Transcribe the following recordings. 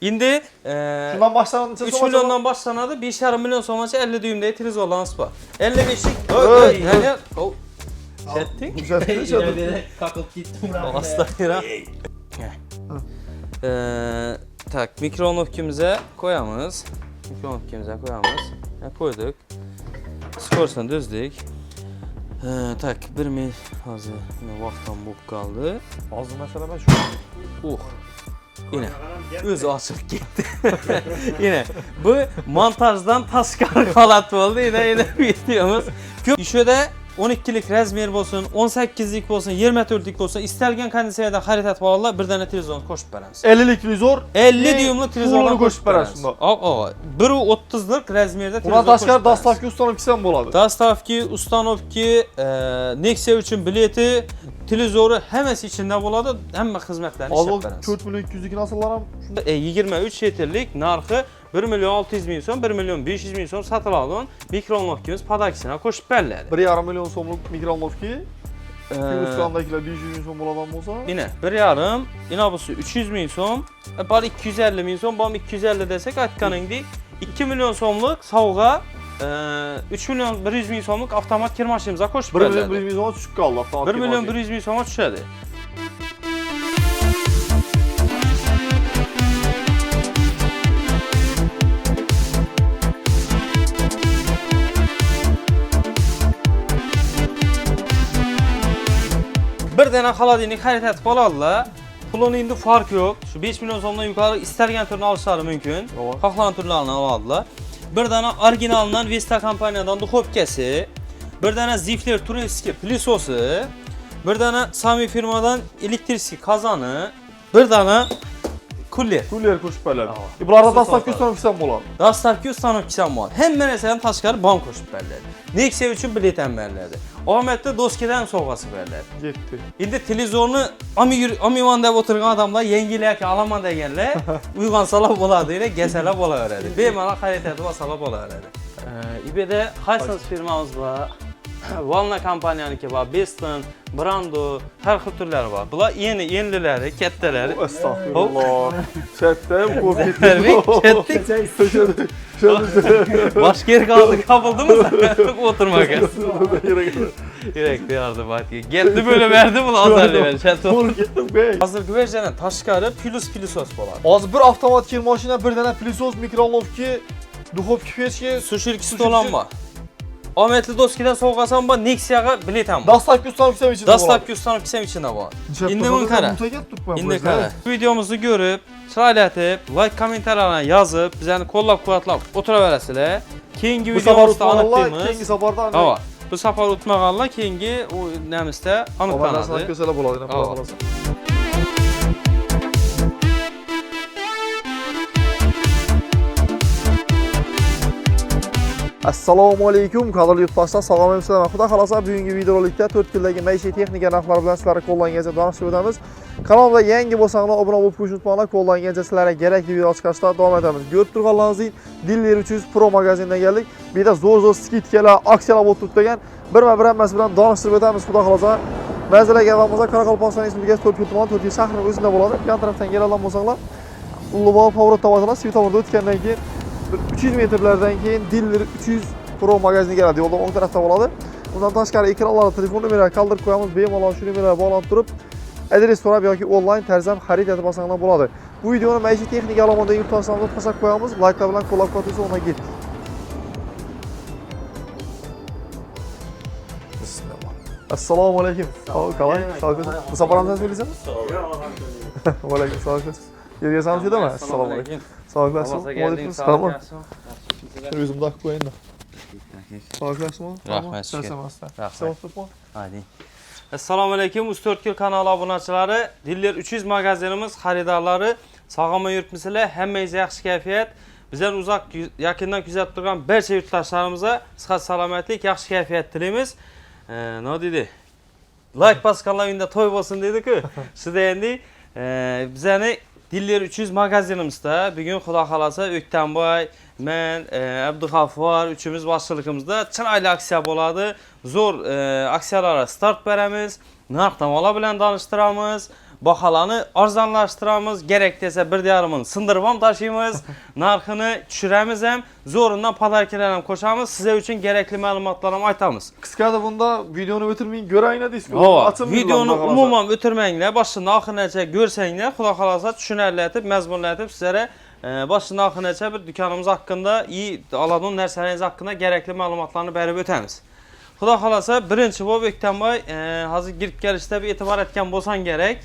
İndi şundan başlandı. 3 milyondan başlanadı. 5,5 milyon sonrası 50 düğümde televizorlarınız var. 55'lik. Yani o Güzel. Kakıp gittim. Aslanıra. Tak mikrovlnkimize koyamız. Koyduk. Skorsunu düzdük. Tak bir mil hazır. Vaxtdan bu kaldı. Azı mesela ben şu. Yine öz açık gitti. Yine bu montajdan taşkar kalat oldu. Yine videomuz. Şöyle 12'lik razmer olsun, 18'lik olsun, 24'lik olsun, istelgen kondisiyada haritat bağlı bir tane televizyon koşup verəmiz. 50'lik televizor. 50 düğümlü televizyondan koşup verəmiz. Biri 30'lık razmerdə televizyon. Buna taşkar dastavki ustanovkisi mi boladı? Dastavki, ustanovki, Nexia üçün bileti, televizoru həməsi içində boladı, həmmə xidmətlərini işlət verəmiz. 4 milyon 200'lük nasıllar? 23 yetirlik narxı 1 milyon 600 min son, 1 milyon 500 min son satılan mikrovlnkimiz padakisine koşup bərlədi. 1,5 milyon somluk mikrovlnki. Kırgızistan'dakiler 500 bin son boladan olsa. Yine 1,5, yine busu 300 min son, bari 250 min son, bari 250 desek Atkanın indi. 2 milyon somluk savuğa 3 milyon 100 min somluk avtomat kir maşinimize koşup 1 milyon 100 bin sona düşük kaldı. 1 milyon 100 min sona düşədi. Bir tane xaladinlik haritat boladılar. Pulun indi fark yok. Şu 5 milyon sonundan yukarı istergen türünü alışları mümkün. Xalqların türlerini aladılar. Bir tane orijinalından Vesta kompaniyadan duxovkası. Bir tane Zifler Turinski plisosu. Bir tane Sami firmadan elektrikli kazanı. Bir tane Kuller. Kuller koşup verler. Bunlarda dastavki ustanovkisi mi boladı? Dastavki ustanovkisi var. Hem mesela taşkarı bank koşup verler. Nexia üçün bilet verlerdi. Ahmet'te Doski'den sovğası verler. Gitti. İndi televizorunu Amivan dev oturgan adamlar yengiler ki alaman degenler uygan salab oladı ile gesela bola öğredi. Beymana xaritəti var salab bola öğredi. İB'de Haysans firmamız var. Valna kampanyanınki var. Beston, Brando, her xil türləri var. Bunlar yeniləri, kətdələri. Estağfurullah. Chatte bu Kətdik. Başka yer kaldı. Kapıldı mı sen? Oturmak ya. Yürekli yardım hadi. Geldi böyle verdi bunu azarlı ben. Olur gittim bey. Hazır güvercene taşkarı plisos bolar. Az bir avtomat kir maşina, bir tane plisos, mikrovlnki, duxovki peçki, Su şirkisi olan var. Ahmetli Doski'den soğuqasan var. Nexia'ya biletem var. dastavki ustanovkisi içinde Dastavki ustanovkisi içinde var. İndi mun kara. İndi kara. Videomuzu görüp, sırayla etip, like komentarlarına yazıp, bizəni kollab kuvvetlab otura verəsilər. Keyingi videomuzda anıqdığımız. Keyingi saparda. Hava. Bu safar utmağalla keyingi o nəmizdə anıqlanadı. Sana kösələ boladı. Assalomu alaykum. Qadrli yurtdoshlar, sog'lom emsizlar. Xudo xolasa bugungi videorolikda 4 yildagi maishiy texnika narxlari bilan sizlarga qo'llangancha tanishib o'tamiz. Kanalimizga yangi bo'lsanglar, obuna bo'lib qo'yishni unutmanglar. Qo'llangancha sizlarga kerakli video chiqarishda davom etamiz. Ko'rib turganlaringizdek, Diller 300 Pro magazindan keldik. Bu yerda zo'r skidkalar, aksiyalar bo'lib turibdi ekan. Birma-bir hammasi bilan tanishtirib o'tamiz. Xudo xolasa manzaraga avvalmizda Qoraqalpog'iston Respublikasi 4 tuman 4 shahrning o'zida bo'ladi. Yan tarafdan keladigan bo'lsanglar, Ulug'bek Favorot tavasida svetoforda o'tgandan keyin 300 metrlardan keyin Diller 300 Pro magazini keladi. Yo'ldan o'ng tarafda bo'ladi. Bundan tashqari ekranlarda telefon nomerlari qoldirib qo'yamiz. Bemalol shu nomerlarga bog'lanib turib, adres so'rab yoki onlayn tarzda xarid etib olsanglar bo'ladi. Bu videoni maishiy texnika alohida yurtdoshlarga tashakkur qo'yamiz. Like bilan qo'llab-quvvatlaysiz, o'rnaga ketdik. Bismillah. Assalomu alaykum. Qalay? Sog'liq. Bu safardan so'raysan? Va alaykum assalom. Yerga salom edimi? Assalomu alaykum. Sog'liqsiz. Alaykum assalom. O'zimni taqib qo'ying. Sog'liqsizmi? Rahmat. Rahmat. Hadi. Assalomu alaykum. 34 kanal obunaçıları, Diller 300 magazinimiz xaridarları, sağlama yurtmisizlar, hammangizga yaxshi kayfiyat. Bizlar uzoq yaqindan kuzatib turgan barcha yurtdoshlarimizga sihat salomatlik, yaxshi kayfiyat tilaymiz. Ne dedi? Like baskanlar uyunda to'y bo'lsin dedi-ku. Sizda endi bizani Diller 300 magazinimizda bugun xudo xolasa O'ktanboy, men, Abdug'affor üçümüz başçılığımızda chiroyli aksiya bo'ladi. Zo'r aksiyalara start beramiz. Narx-navolar bilan tanishtiramiz. Bahalanı arzanlaştıramız, gerek dese bir yarımını sındırıvam taşıyımız, narxını düşüremiz hem, zorundan padarkilerine koşamız, size için gerekli məlumatlarımı aytamız. Kıskadı bunda videonu bitirmeyin, görəyinə disk. Videonu umumam ötürməyinlə, başında axırınca görsənlə, xuda xalasa düşünərlətib, məzmunlətib sizlərə başında axırınca bir dükkanımız haqqında, iyi aladığın nərsələriniz haqqında gerekli məlumatlarını bərib ötəmiz. Xuda xalasa birinci bu Öktənbay hazır girib gəlişdə bir etibar etken bolsan gerek.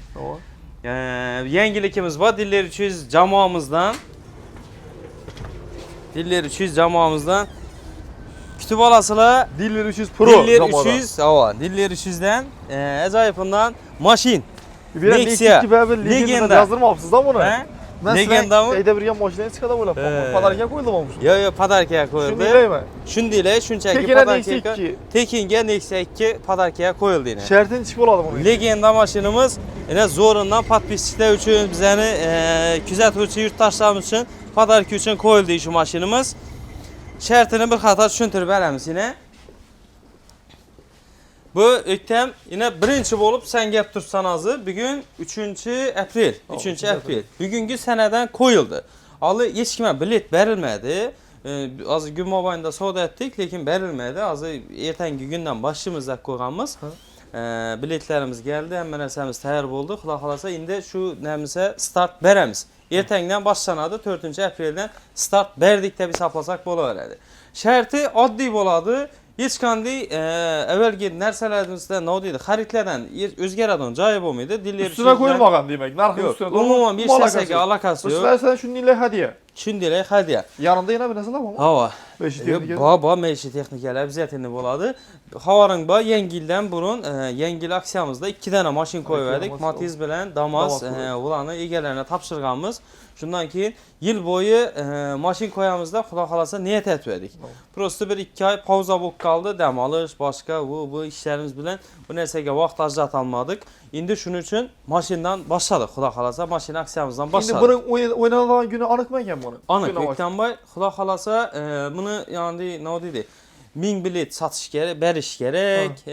Yengilikimiz var Diller 300 cəmuamızdan. Diller 300 cəmuamızdan. Kütüb alasıla Diller 300 Pro. Diller 300, Diller 300'den acayipından maşin. Nexia. Legenda yazdırmamışsınız da bunu. Legenda mı? Şeyde bir yan maşinaya çıkada böyle. Padarken koyulmamış. Yok padarkaya koyuldu. Şimdi değil mi? Şundiyle, şunçaki Tekine Nexia 2. Tekinge Nexia 2 padarkaya koyuldu yine. Şertin çıkı oladı bunu. Legenda maşinimiz yine zorundan patpislikler üçün bizəni küzətuvçu yurttaşlarımız üçün padarki üçün koyuldu şu maşinimiz. Şərtini bir xata düşüntürüb eləmiz yine. Bu ötəm yine birinci olub sən gəp tursan azı. Bugün 3-cü aprel. 3-cü aprel. Bugünkü sənədən koyuldu. Alı heç kimə bilet verilmədi. Azı gün mobaylında soda etdik, lakin verilmədi. Azı ertəngi gündən başımızda qoyğanımız. Biletlərimiz gəldi, həmmən əsəmiz təyər oldu. Xuda xalasa indi şu nəmizə start verəmiz. Ertəngdən başlanadı, 4-cü apreldən start verdikdə biz hesaplasaq bola verədi. Şərti addi boladı. Heç kandi əvvəlki nərsələrimizdə nə oldu idi? Xaritlərdən özgərədən cayıb olmaydı. Üstünə koyulmağan demək. Narxın üstünə. Umumən bir səsəki alakası yox. Üstünə şununla hədiyyə. Şundilə hədiyyə. Yanında yine bir nəsə var mı? Hava. Meşi texnikələr. Baba meşi texnikələr bizətinli boladı. Havarın ba yengildən burun yengil aksiyamızda 2 dənə maşın koyuverdik. Matiz bilən Damaz ulanı egələrinə tapşırğanımız. Şundan ki yıl boyu maşın koyamızda xuda xalasa niyet etmədik. Prosto bir 2 ay pauza boq qaldı. Dəm alış, başqa bu işlərimiz bilən bu nəsəgə vaxt ajrat almadıq. İndi şunun üçün maşından başladıq xuda xalasa. Maşın aksiyamızdan başladıq. İndi bunun oynanılan günü anıq mıyken bunu? Anıq. Öktənbay xuda xalasa bunu yani nə oldu? 1000 bilet satış gerek, beriş gerek.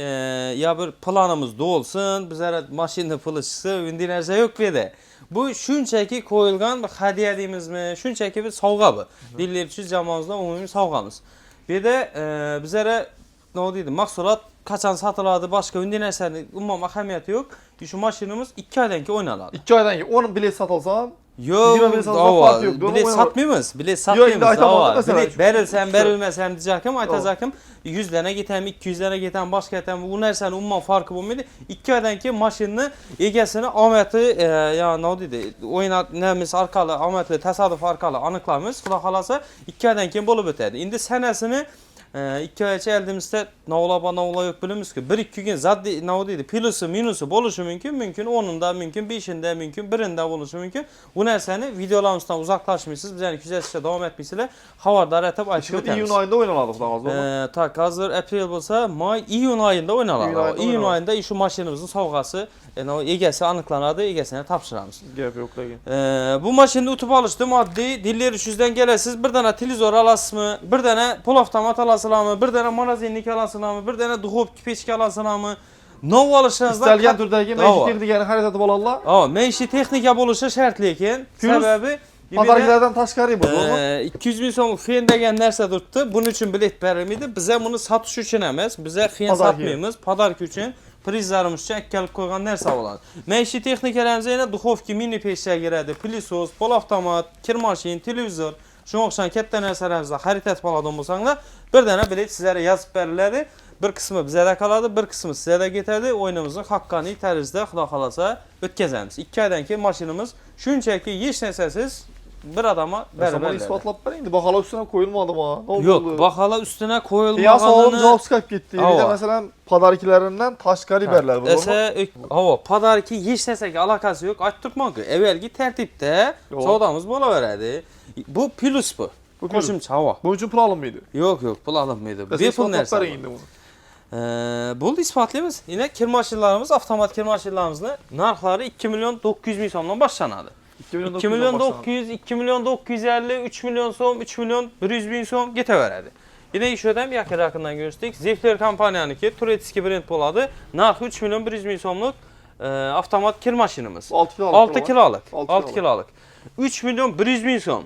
Ya bir planımız da olsun. Bizlərə maşının pulu çıxsa, indi nəsə yox bir bu şunçaki koyulgan bir hediye edimizmi? Şunçaki bir savğa bu. Diller 300 cəmuamızda umumi savğamız. Bir de bizlərə nə oldu? Mahsulat kaçan satıladı, başka indi nəsə umum əhəmiyyəti yox. Şu maşınımız 2 aydan ki oynanadı. 2 aydan ki onun bilet satılsan yok, bilet satmıyoruz. Bilet satmıyoruz. Bilet verilsen, verilmesen diyecekim, aytacakim 100 dənə getəm, 200 dənə getəm, başqa getəm. Bu nərsənin umman farkı olmaydı. 2 aydan ki maşını, egesini, aməti, yəni nə oldu? Oyuna nəmiz arkalı, aməti, təsadüf arkalı anıqlamız. Xuda xalasa 2 aydan ki olub ötədi. İndi sənəsini 2 ay əldimizdə nə ola yox bilimiz ki 1-2 gün zaddi nə oldu? Plusu, minusu oluşu mümkün, onun da mümkün, 5-ində mümkün, 1-də oluşu mümkün. Bu nərsəni videolarımızdan uzaqlaşmırsınız. Biz yəni güzəlcə davam etməsilə xabardar etib aytıb ötəmiz. İyun ayında oynanadıq da Tak, hazır aprel olsa may, iyun ayında oynanır. İyun ayında şu maşınımızın savğası, egəsi anıqlanadı, egesinə tapşıramız. Gəp yox da. Bu maşını utub alışdım addi. Diller 300'den gələsiz, bir dənə televizor alasınız, bir dənə pul avtomat alasınız, bir dənə marazinlik alasınız, bir dənə duxovki peçki alasınız. Nov alışınızda İstəlgən türdəki məişi texnikəni xərit edib alarlar. Məişi texnika oluşu şərt lekin. Səbəbi padarkilərdən taşqarı bu. 200 bin so'mluq fen degan narsa turibdi. Bunun uchun bilet berilmaydi. Bize bunu satish uchun emas, bize fen satmaymiz. Padarki uchun prizlarimiz uchun akkalib qo'ygan narsa bo'ladi. Maishiy texnikalarimizga yana duxovka, mini pechlar kiradi, pilisos, pol avtomat, kir mashin, televizor, shunga o'xshagan katta narsalarimizni xarid etib oladigan bo'lsanglar, bir dana bilet sizlarga yozib beriladi. Bir kısmı bize de kaladı, bir kısmı size de getirdi. Oyunumuzun hakkani tərzdə xuda xalasa ötkəzəmiz. 2 aydan ki maşinimiz şunçaki heç nəsəsiz bir adama bərabər. Bunu ispatlab ver indi. Bax hala üstünə koyulmadı mı? Yok, bax hala üstünə koyulmağını. Piyasa alım cavab Skype getdi. Bir də məsələn padarkilərindən taşqari bərlər bu. Padarki heç nəsə ki alakası yox. Aytdırmaq ki, əvvəlki tərtibdə savdamız bola verədi. Bu plus bu. Qoşumça hava. Bunun üçün pul alınmıydı? Yok, pul alınmıydı. Bir pul nəsə. Bu ispatlıyımız yine kir maşinlarımız, avtomat kir maşinlarımızın narxları 2 milyon 900 bin somdan başlanadı. 2 milyon 900, 2 milyon 950, 3 milyon som, 3 milyon 100 bin som getəverədi. Yine iş ödəm yakından görürsük. Zifler kampanyanı ki, Turetski brend boladı. Narxı 3 milyon 100 bin somluq avtomat kir maşinimiz. 6 kiloluk. 6 kiloluk. 6 6 kiloluk. 3 milyon 100 bin so'm.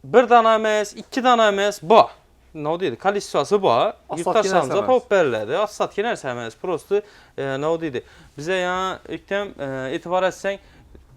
Bir dana emas, 2 dana emas, bu. Ne deydi? Kolleksiyası bu. Yurttaşlarımıza top veriladi. Assatki narsa emas. Prosto ne deydi? Bizə yəni ilkdən etibar etsən,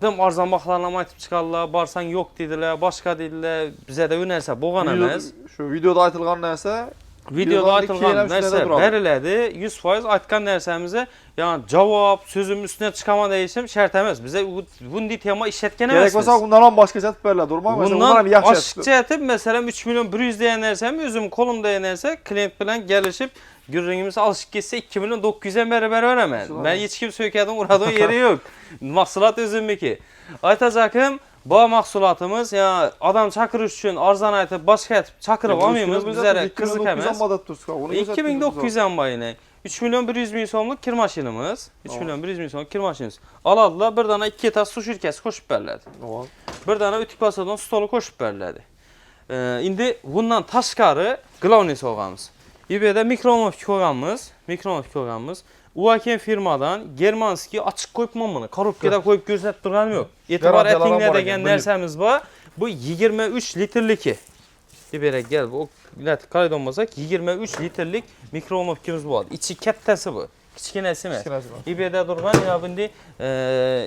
dım arzan baxlarına aytıb çıxarlar, barsan yox dedilər, başqa dedilər. Bizə də o narsa boğan emas. Şu videoda aytılğan narsa Videoda aytılğan narsa verilədi. 100% aytqan narsəmizə yəni cavab, sözüm üstünə çıxama deyişim şərt emas. Bizə bunday tema işlətgən emas. Gerek olsa bundan başqa çatıb verirlər, durma. Bundan aşıq çatıb, məsələn 3 milyon 100 deyən nərsəm, özüm kolumda deyən nərsə, klient bilən gəlişib Gürrüngimiz alışıq getsə 2 milyon 900'ə bərabər verəmən. Mən heç kim söykədim, uğradığım yeri yox. Mahsulat özümdür. Aytacaqım, bu mahsulatımız ya adam çakırış üçün arzan aytıb, başqa aytıb çakırıb almıyımız, bizlərə qızıq əməz. 2900'ən bayını. 3 milyon 100 bin so'mluq kir maşinimiz. 3 milyon 100 bin so'mluq kir maşinimiz. Aladılar, bir dana 2 tas su şirkəsi qoşub bərlədi. Bir dana ütük basadan stolu qoşub bərlədi. İndi bundan taşqarı qlavni soğanımız. İB'de mikronovki koyğanımız. Uaken firmadan Germanski açıq qoyub mamını, korobkada qoyub göstərib durğanım yox. Etibar etdiyinə degen nərsəmiz var. Bu 23 litrlik. İB'də gəl, o qeyd olmasaq 23 litrlik mikronovkimiz var. İçi kəttəsi bu. Kiçkinəsi emas. İB'də durğan indi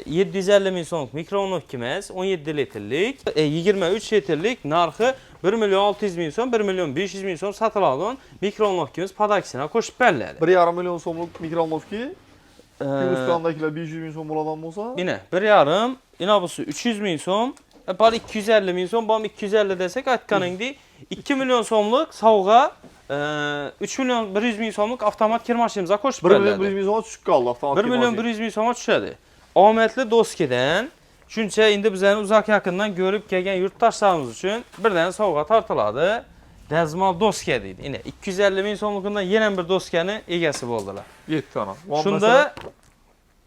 750 min so'mluq mikronovkimiz 17 litrlik, 23 litrlik narxı 1 milyon 600 bin so'm, 1 milyon 500 bin so'm satılan mikronovkimiz padakisine koşup bərlədi. 1,5 milyon so'mluq mikronovki Gürcistandakiler 500 bin so'm boladan bolsa? Yine 1,5, inabusu 300 bin so'm, bari 250 bin so'm, bam 250 desek aytqan indi 2 milyon so'mluq savğa 3 milyon 100 bin so'mluq avtomat kir maşinimizə koşup bərlədi. 1 milyon 100 bin so'ma düşük qaldı avtomat 1 milyon 100 bin so'ma düşədi. Ahmetli Doski'dən, çünki indi bizəni uzaq yaxından görüb gələn yurttaşlarımız üçün bir dənə savğa tartıladı. Dəzmal Doskiya deyildi. Yine 250 bin so'mluğundan yenə bir Doskiyanın egəsi oldular. 7 tane. Şunda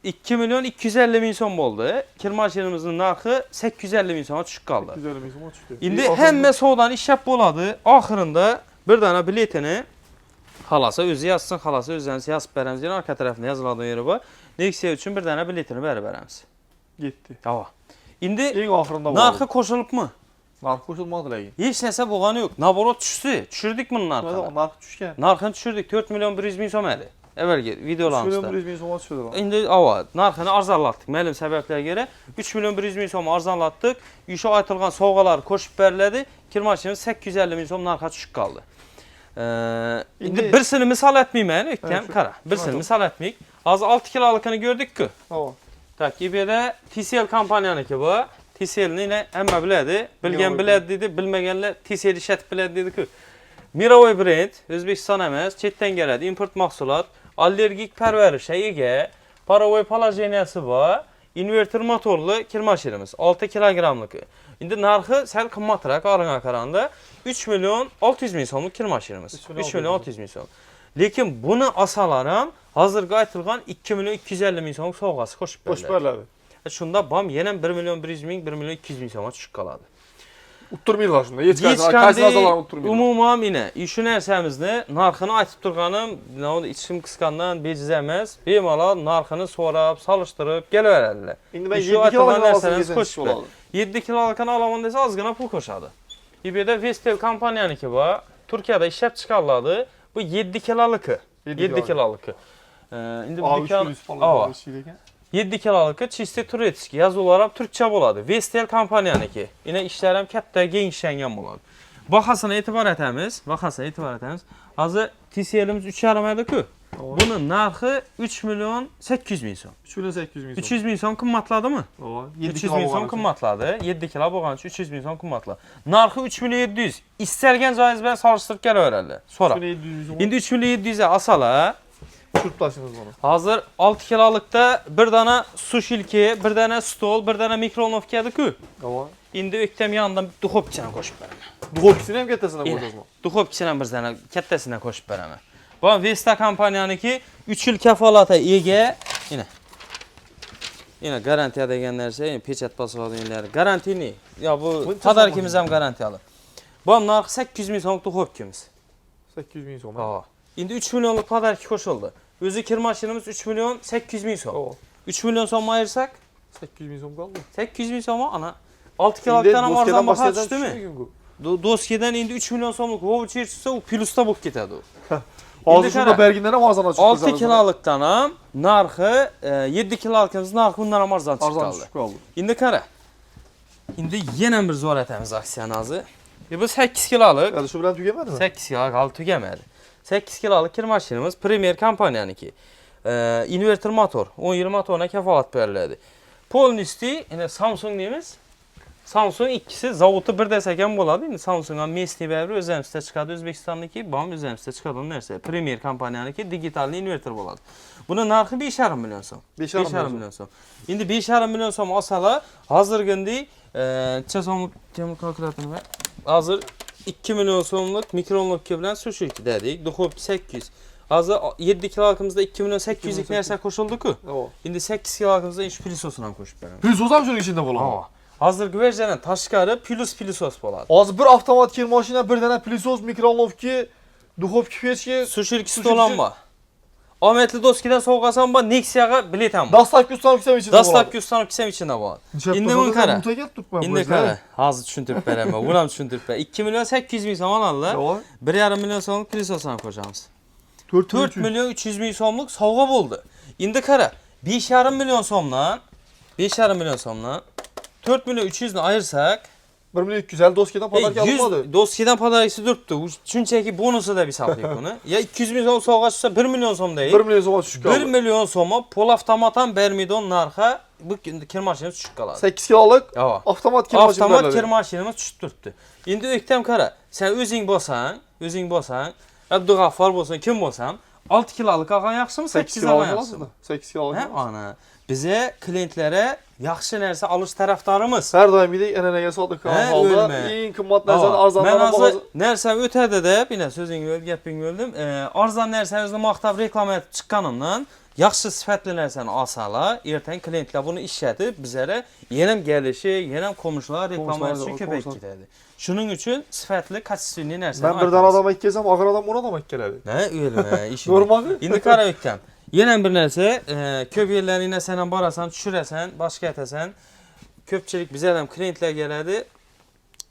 2 milyon 250 bin so'm oldu. Kir maşinimizin narxı 850 bin so'ma düşük qaldı. 850 bin so'ma düşdü. İndi həmmə soğudan işləb boladı. Axırında bir dənə biletini xalasa özü yazsın, xalasa özünüz yazıb bərəmizin arka tərəfində yazıladığı yeri var. Neksiya üçün bir dənə biletini bərəmіз. Getdi. Hava. İndi En axırında narxı qoşulub mu? Narx qoşulmadı lakin. Heç nəsə boğanı yox. Naborot düşdü. Düşürdük bunun narxını. Narx düşkən. Narxını düşürdük. 4 milyon 100 bin so'm idi. Əvvəlki videolarımızda. 3 milyon 100 bin so'ma düşdü. İndi ava narxını arzanlatdıq. Məlum səbəblərə görə 3 milyon 100 bin so'm arzanlatdıq. Yuşa aytılğan sovğaları qoşub bərlədi. Kir maşinimiz 850 bin so'm narxa düşük qaldı. İndi birisini misal etməyim, ötkəm qara. Birisini misal etməyik. Az 6 kilolukunu gördük ki. Tamam. Tak, İB'də TCL kompaniyanınki bu. TCL-ni yine əmmə bilədi. Bilgən bilədi, bilməgənlər TCL işət bilədi ki. Mirovoy brend, Özbekistan emas, çetdən gəladi, import mahsulat, allergik pərvərişə ega, paravoy palajeniyası var, inverter motorlu kir maşinimiz, 6 kilogramlık. İndi narxı səl qımmatraq arına qaranda 3 milyon 600 bin so'mluq kir maşinimiz. 3 milyon 600 bin so'm. Lekin bunu asalaram, hazır qaytılğan 2 milyon 250 bin so'mluq sovğası qoşub bərlədi. Şunda bam yenə 1 milyon 100 bin, 1 milyon 200 bin so'ma düşük qaladı. Utturmayırlar şunda. Heç qaysı utturmayırlar. Umumam yine işin ərsəmizni narxını aytıb durğanım, nə oldu içim qısqandan becizəməz. Bemalal narxını sorab, salışdırıb gəl verədilər. İndi mən 7 kiloluk alasınız qoşub olalım. 7 kilolukunu alamam desə az qına pul qoşadı. İB'də Vestel kompaniyanınki var. Türkiyədə işləb çıxarladı. Bu 7 kiloluk. 7 kiloluk. İndi bu dükkan 7 kiloluk çisti turetski yazı olaraq türkçə boladı. Vestel kompaniyanınki. Yine işlərəm kətdə genişlənən boladı. Baxasına etibar etəmiz, Hazır TCL-imiz 3,5 idi ki. Bunun narxı 3 milyon 800 bin so'm. 3 milyon 800 bin so'm. 300 bin so'm qımmatladı mı? 300 bin so'm qımmatladı. 7 kilo boğan üçün 300 bin so'm qımmatladı. Narxı 3 milyon 700. İstərgən caiz mən salışdırıb gəl öyrəli. Sonra. İndi 3 milyon 700'ə asala. Çırplaşınız bunu. Hazır 6 kilolukda bir dana su şilki, bir dana stol, bir dana mikronovkadır ki. İndi öktəm yanından duxovkisinə qoşub bərəmə. Duxovkisinə hem kəttəsinə qoşasın? Duxovkisinə bir dana kəttəsinə qoşub bərəmə. Bu Vesta kompaniyanınki 3 il kəfalata ega. Yine garantiya deganlarsa, yine peçat basıladığınları. Garantini. Ya bu tadarikimiz hem garantiyalı. Bu narxı 800 bin so'mluq duxovkimiz. 800 bin so'm. İndi 3 milyonluq padarki qoşuldu. Özü kir maşinimiz 3 milyon 800 bin so'm. O. 3 milyon so'm ayırsak 800 bin so'm kaldı. 800 bin so'm ana 6 kilolukdan ham arzon baho tushdimi? Doskidan endi 3 milyon so'mlik voucher chiqsa, u plyusda bo'lib ketadi. Hozir shunda berginden ham arzon chiqdi. 6 kilolukdan ham narxi 7 kilolukimiz narxi undan ham arzon chiqib Arzon qoldi. chiqib qoldi. Endi qara. Endi yana bir zo'r aytamiz aksiyani hozir. Bu 8 kiloluk. Hadi shu bilan tugamadimi? 8 kiloluk hali tugamadi. 8 kiloluk kir mashinamiz Premier kompaniyaniki. Inverter motor, 10-20 motoruna kafolat beriladi. Polnisti, yine Samsung deymiz. Samsung ikkisi zavodda bir desa ham bo'ladi. Endi Samsung ham mesni bari o'zimizda chiqadi, O'zbekistondagi, bam o'zimizda chiqadigan narsa. Premier kompaniyaniki digital inverter bo'ladi. Buni narxi 5,5 million so'm. 5,5 million so'm. Endi 5,5 million so'm olsalar, hozirgidek necha so'mlik temir kalkulyatorni var. Hozir 2 million so'mlik mikroonlovka bilan sushi dedik. Duxovka 800. Hozir 7 kilolukimizda 2 million 800 lik narsa qo'shildi-ku. Endi 8 kilolukimizda ish plyusosini ham qo'shib beramiz. Plyusos ham shuning ichida bo'ladi. Hozirgi versiyadan tashqari plyusos bo'ladi. Hozir bir avtomat kir mashina, bir dana plyusos, mikroonlovka, duxovka pechki, Sushi stolanma. Omadli do'skidan sovg'asam bor, Nexia'ga bilet ham bor. dastlabki ustanovka ham ichida bo'ladi. Dastlabki ustanovka ham ichida bor. Endi buni qara. Endi qara. Hozir tushuntirib beraman. Buni ham tushuntirib beraman. 2 million 800 ming so'm oladilar. 1,5 million so'mlik plyusosini ham qo'shamiz. 4 milyon 300 bin so'mlik sovg'a bo'ldi. Endi qara, 5,5 million so'mdan 4 milyon 300 ni ayırsak 1 milyon 250 doskidan padarka alınmadı. Doskidan padarkisi duruptu. Şunchaki bonusu da bir saplayık bunu. Ya 200 bin so'm sovg'a tushsa 1 milyon so'm değil. 1 milyon so'm tushib qoldi. 1 milyon so'ma pol avtomatdan bermidon narxa bu kir mashinamiz tushib qoladi. 8 kiloluk Yo'q. avtomat kir mashinasi. Avtomat kir mashinamiz tushib turibdi. Endi o'ktam qara, sen o'zing bo'lsang, Abdug'affar bo'lsin, kim bo'lsam, 6 kiloluk olgan yaxshimi, 8 olgan yaxshimi? 8 kiloluk. Ha, ana. Bize klientlere yaxshi narsa olish tarafdorimiz. Her doimgidek an'anaga sodiq qolgan holda eng qimmat narsani arzondan olib narsam o'tadi deb, yana so'zingni bo'lib, gapingni bo'ldim. Arzon narsangizni maqtab reklama etib chiqqanimdan yaxshi sifatli narsani olsalar, ertaga klientlar buni ishlatib, bizlere yana gelishi, yana qo'mishlar reklama etishi ko'payib ketadi. Shuning uchun sifatli, kачественный narsani. Ben birdan adam etkazam, og'ir adam 10 adam keladi. Ha, o'lma, ish. Normal. Endi qara o'ktam. Yana bir narsa, ko'p yerlarga sen ham borasan, tushirasan, boshqa aytasan. Ko'pchilik bizlar ham klientlar keladi.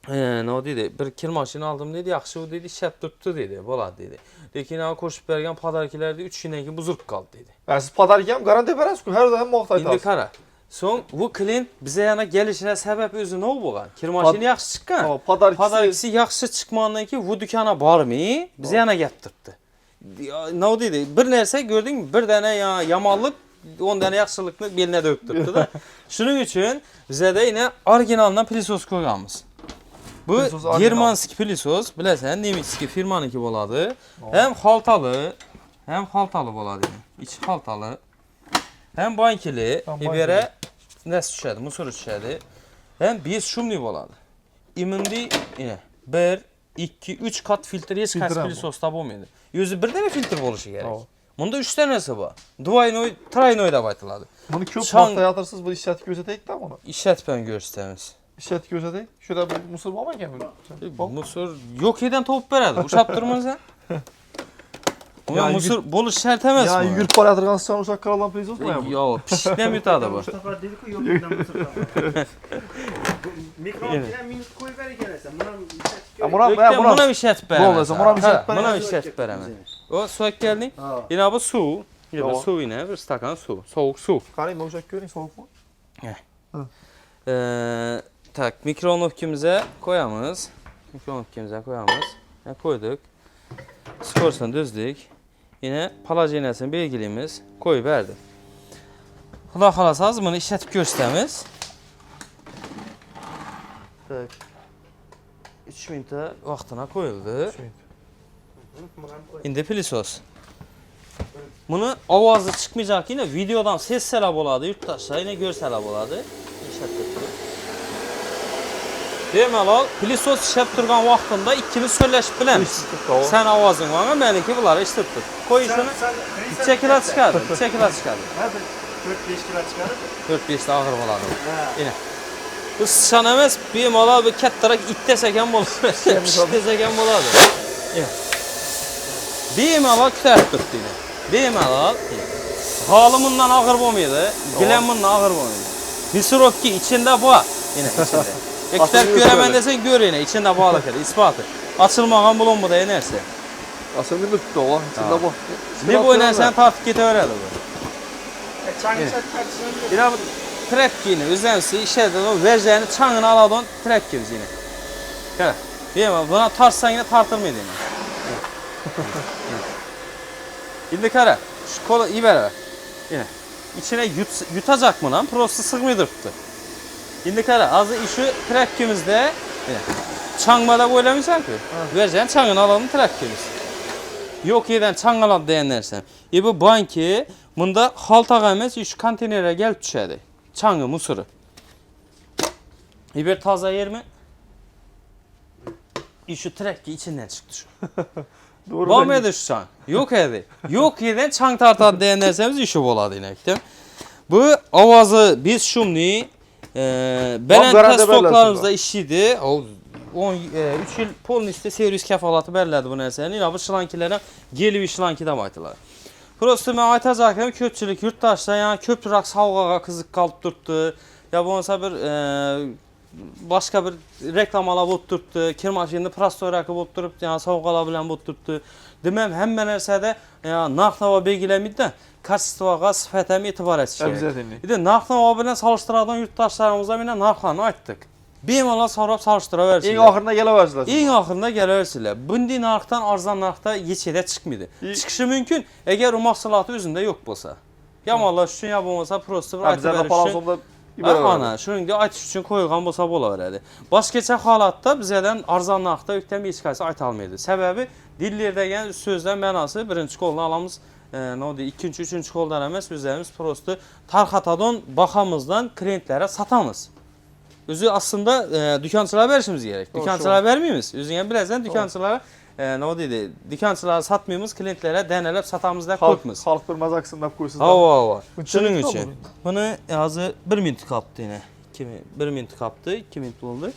Nima deydi? Bir kir mashina oldim dedi, yaxshi u dedi, ishlab turibdi dedi, bo'ladi dedi. Lekin ana qo'shib bergan podarkalarda 3 kundan keyin buzilib qoldi dedi. Siz podarka ham garantiya berasiz-ku, har doim maqta aytasiz. Endi qara. So'ng bu klient bizga yana kelishine sabab o'zi nima bo'lgan? Kir mashina yaxshi chiqqan. Podarkasi yaxshi chiqmagandan keyin bu do'kona bormay, bizga yana gap turibdi. Ne deydi? Bir narsa gördün bir tane yamanlık, 10 tane yaxshilikni beline döküp turibdi-da. Shuning uchun bizda yine orijinaldan plyusos qo'yganmiz. Bu Germanski plyusos, bilasan, nemitski firmaniki bo'ladi. Hem xaltalı bo'ladi. İçi xaltalı. Hem bankili, ibere nas tushadi, musor tushadi. Hem 5 shumli bo'ladi. Imindi yine 1 2 3 kat filtre hech qaysi plyusosda bo'lmaydi. Yüzü bir tane filtre bo'lishi kerak. Bunda 3 tanesi var. Двойной, тройной deb aytiladi. Buni ko'p vaqt yatırsız, bu ishlatib ko'rsataylik-da buni. İşletib ham ko'rsatamiz. Ishlatib ko'rsating. Shuda bir musor bormi ekan bu? Musor yo'q yerdan topib beradi. Ushab turmansan. Buni musor bo'lish shart emas. Ya yugurib boraturgan son ushaq qilgan plyusos mi bu? Yo'q, pishishni ham yutadi bu. Dedik-ku, yo'q yerdan musor topadi. Mikrofonga minut qo'yib ber ekansan. Buna bir ishlatib beraman. Bo'ldi, buna bir ishlatib beraman. Buna bir ishlatib beraman. O suv kelding. Yine bu suv. Yine suv yine bir stakan suv. Soğuk suv. Qarang, bu ushaq ko'ring, sovuq mu? Tak, mikronovkimize koyamız. Mikronovkimize koyamız. Koyduk. Skorsunu düzdük. Yine palajinesini belgiliyimiz koyup verdik. Xudo xolasa bunu işletib ko'rsatamiz. Tak. 3 minutda vaqtına koyuldu. Endi plyusos. Buni ovozi chiqmayacak yine videodan sessalar bo'ladi, yurtdoshlar yine görselar bo'ladi. Demalol, plyusos ishlab turgan vaqtimda ikkimiz so'zlashib bilamiz. Sen ovozing bormi, meniki bular eshitib tur. Qo'yishini 2 kilo chiqadi, 2 kilo chiqadi. 4-5 kilo chiqadi. 4-5 ta og'ir bo'ladi. Yine. Bu sıçan emas, bemalol bir kattaroq it desak ham bo'ladi. It desak ham bo'ladi. Bemalol kutarib turibdi yine. Bemalol. Halımından ağır bo'lmaydi, gilamından ağır bo'lmaydi. Misirovki içinde bu. Yine içinde. Ekter göremen desen gör yine içinde bağlı kere ispatı. Açılmagan bulun bu da nerse. Aslında bir tuttu o. İçinde bu. Ne bu oynarsan tartıp gideveradi bu. Çangı tartışın. Bir abi trek yine özlemsi işede o vereceğini çangını aladın trek gibi yine. Gel. Diyemem buna tartsan yine tartılmaydı yine. İndi kara şu kola iyi ver. Yine. İçine yutacak mı lan? Prosta sıkmıyordur tuttu. İndi kara azı işi trekkimizde yine. Çangmada boylamışsan ki. Vereceğin çangını alalım trekkimiz. Yok yeden çang aladı diyenlersen. Bu banki bunda haltağa emas şu konteynere gelip düşedi. Çangı musuru. Bir taze yer mi? Şu trekki içinden çıktı şu. Doğru. Var mıydı şu çang? Yok edi. Yok yeden çang tartadı diyenlerseniz işi boladı inektim. Bu avazı biz şimdi belen stoklarımızda işiydi. 3 yıl polniste servis kafalatı berlədi bu nəsəni. İlə bu şlankilərə gelib şlankidə aytılar. Prosto mən aytacaqım köççülük yurtdaşlar yəni köprək savğağa qızıq qalıb durdu. Ya bu olsa bir başqa bir reklamalar olub durdu. Kir maşinində prastorakı olub durub, yəni savğalar bilən olub durdu. Deməm həmmə nərsədə yəni narxnava belgiləmiddə kачествоға, sifətəmi etibar etsin. Bir də narxnava bilən salışdıradan yurtdaşlarımıza mənə narxlarını aytdıq. Bemalol sorab salıştıra versinlər. İlk axırına gələversilər. İlk axırında gələversilər. Bundi narxdan arzan narxda heç yerə çıxmıydı. Çıxışı mümkün əgər o mahsulatı özündə yox bolsa. Ya mallar üçün ya olmasa prosto bir aytı Bizə ana, şuningdek aytış üçün qoyulğan bolsa bola verədi. Baş keçən halatda bizədən arzan narxda ötən heç qaysı ayta almaydı. Səbəbi dillərdə yəni sözlər mənası birinci qoldan alamız nə oldu? İkinci, üçüncü qoldan emas özlərimiz prosto tarxatadan baxamızdan klientlərə satamız. Özü aslında dükançılara verişimiz gerek. Dükançılara vermeyimiz. Özüne birazdan dükançılara ne o dedi? Dükançılara satmıyoruz, klientlere denelep satamızda koymuyoruz. Halk durmaz aksında koysunlar. Hava. Şunun için. Bunu yazı 1 minut kaptı yine. 1 minut kaptı, 2 minut oldu.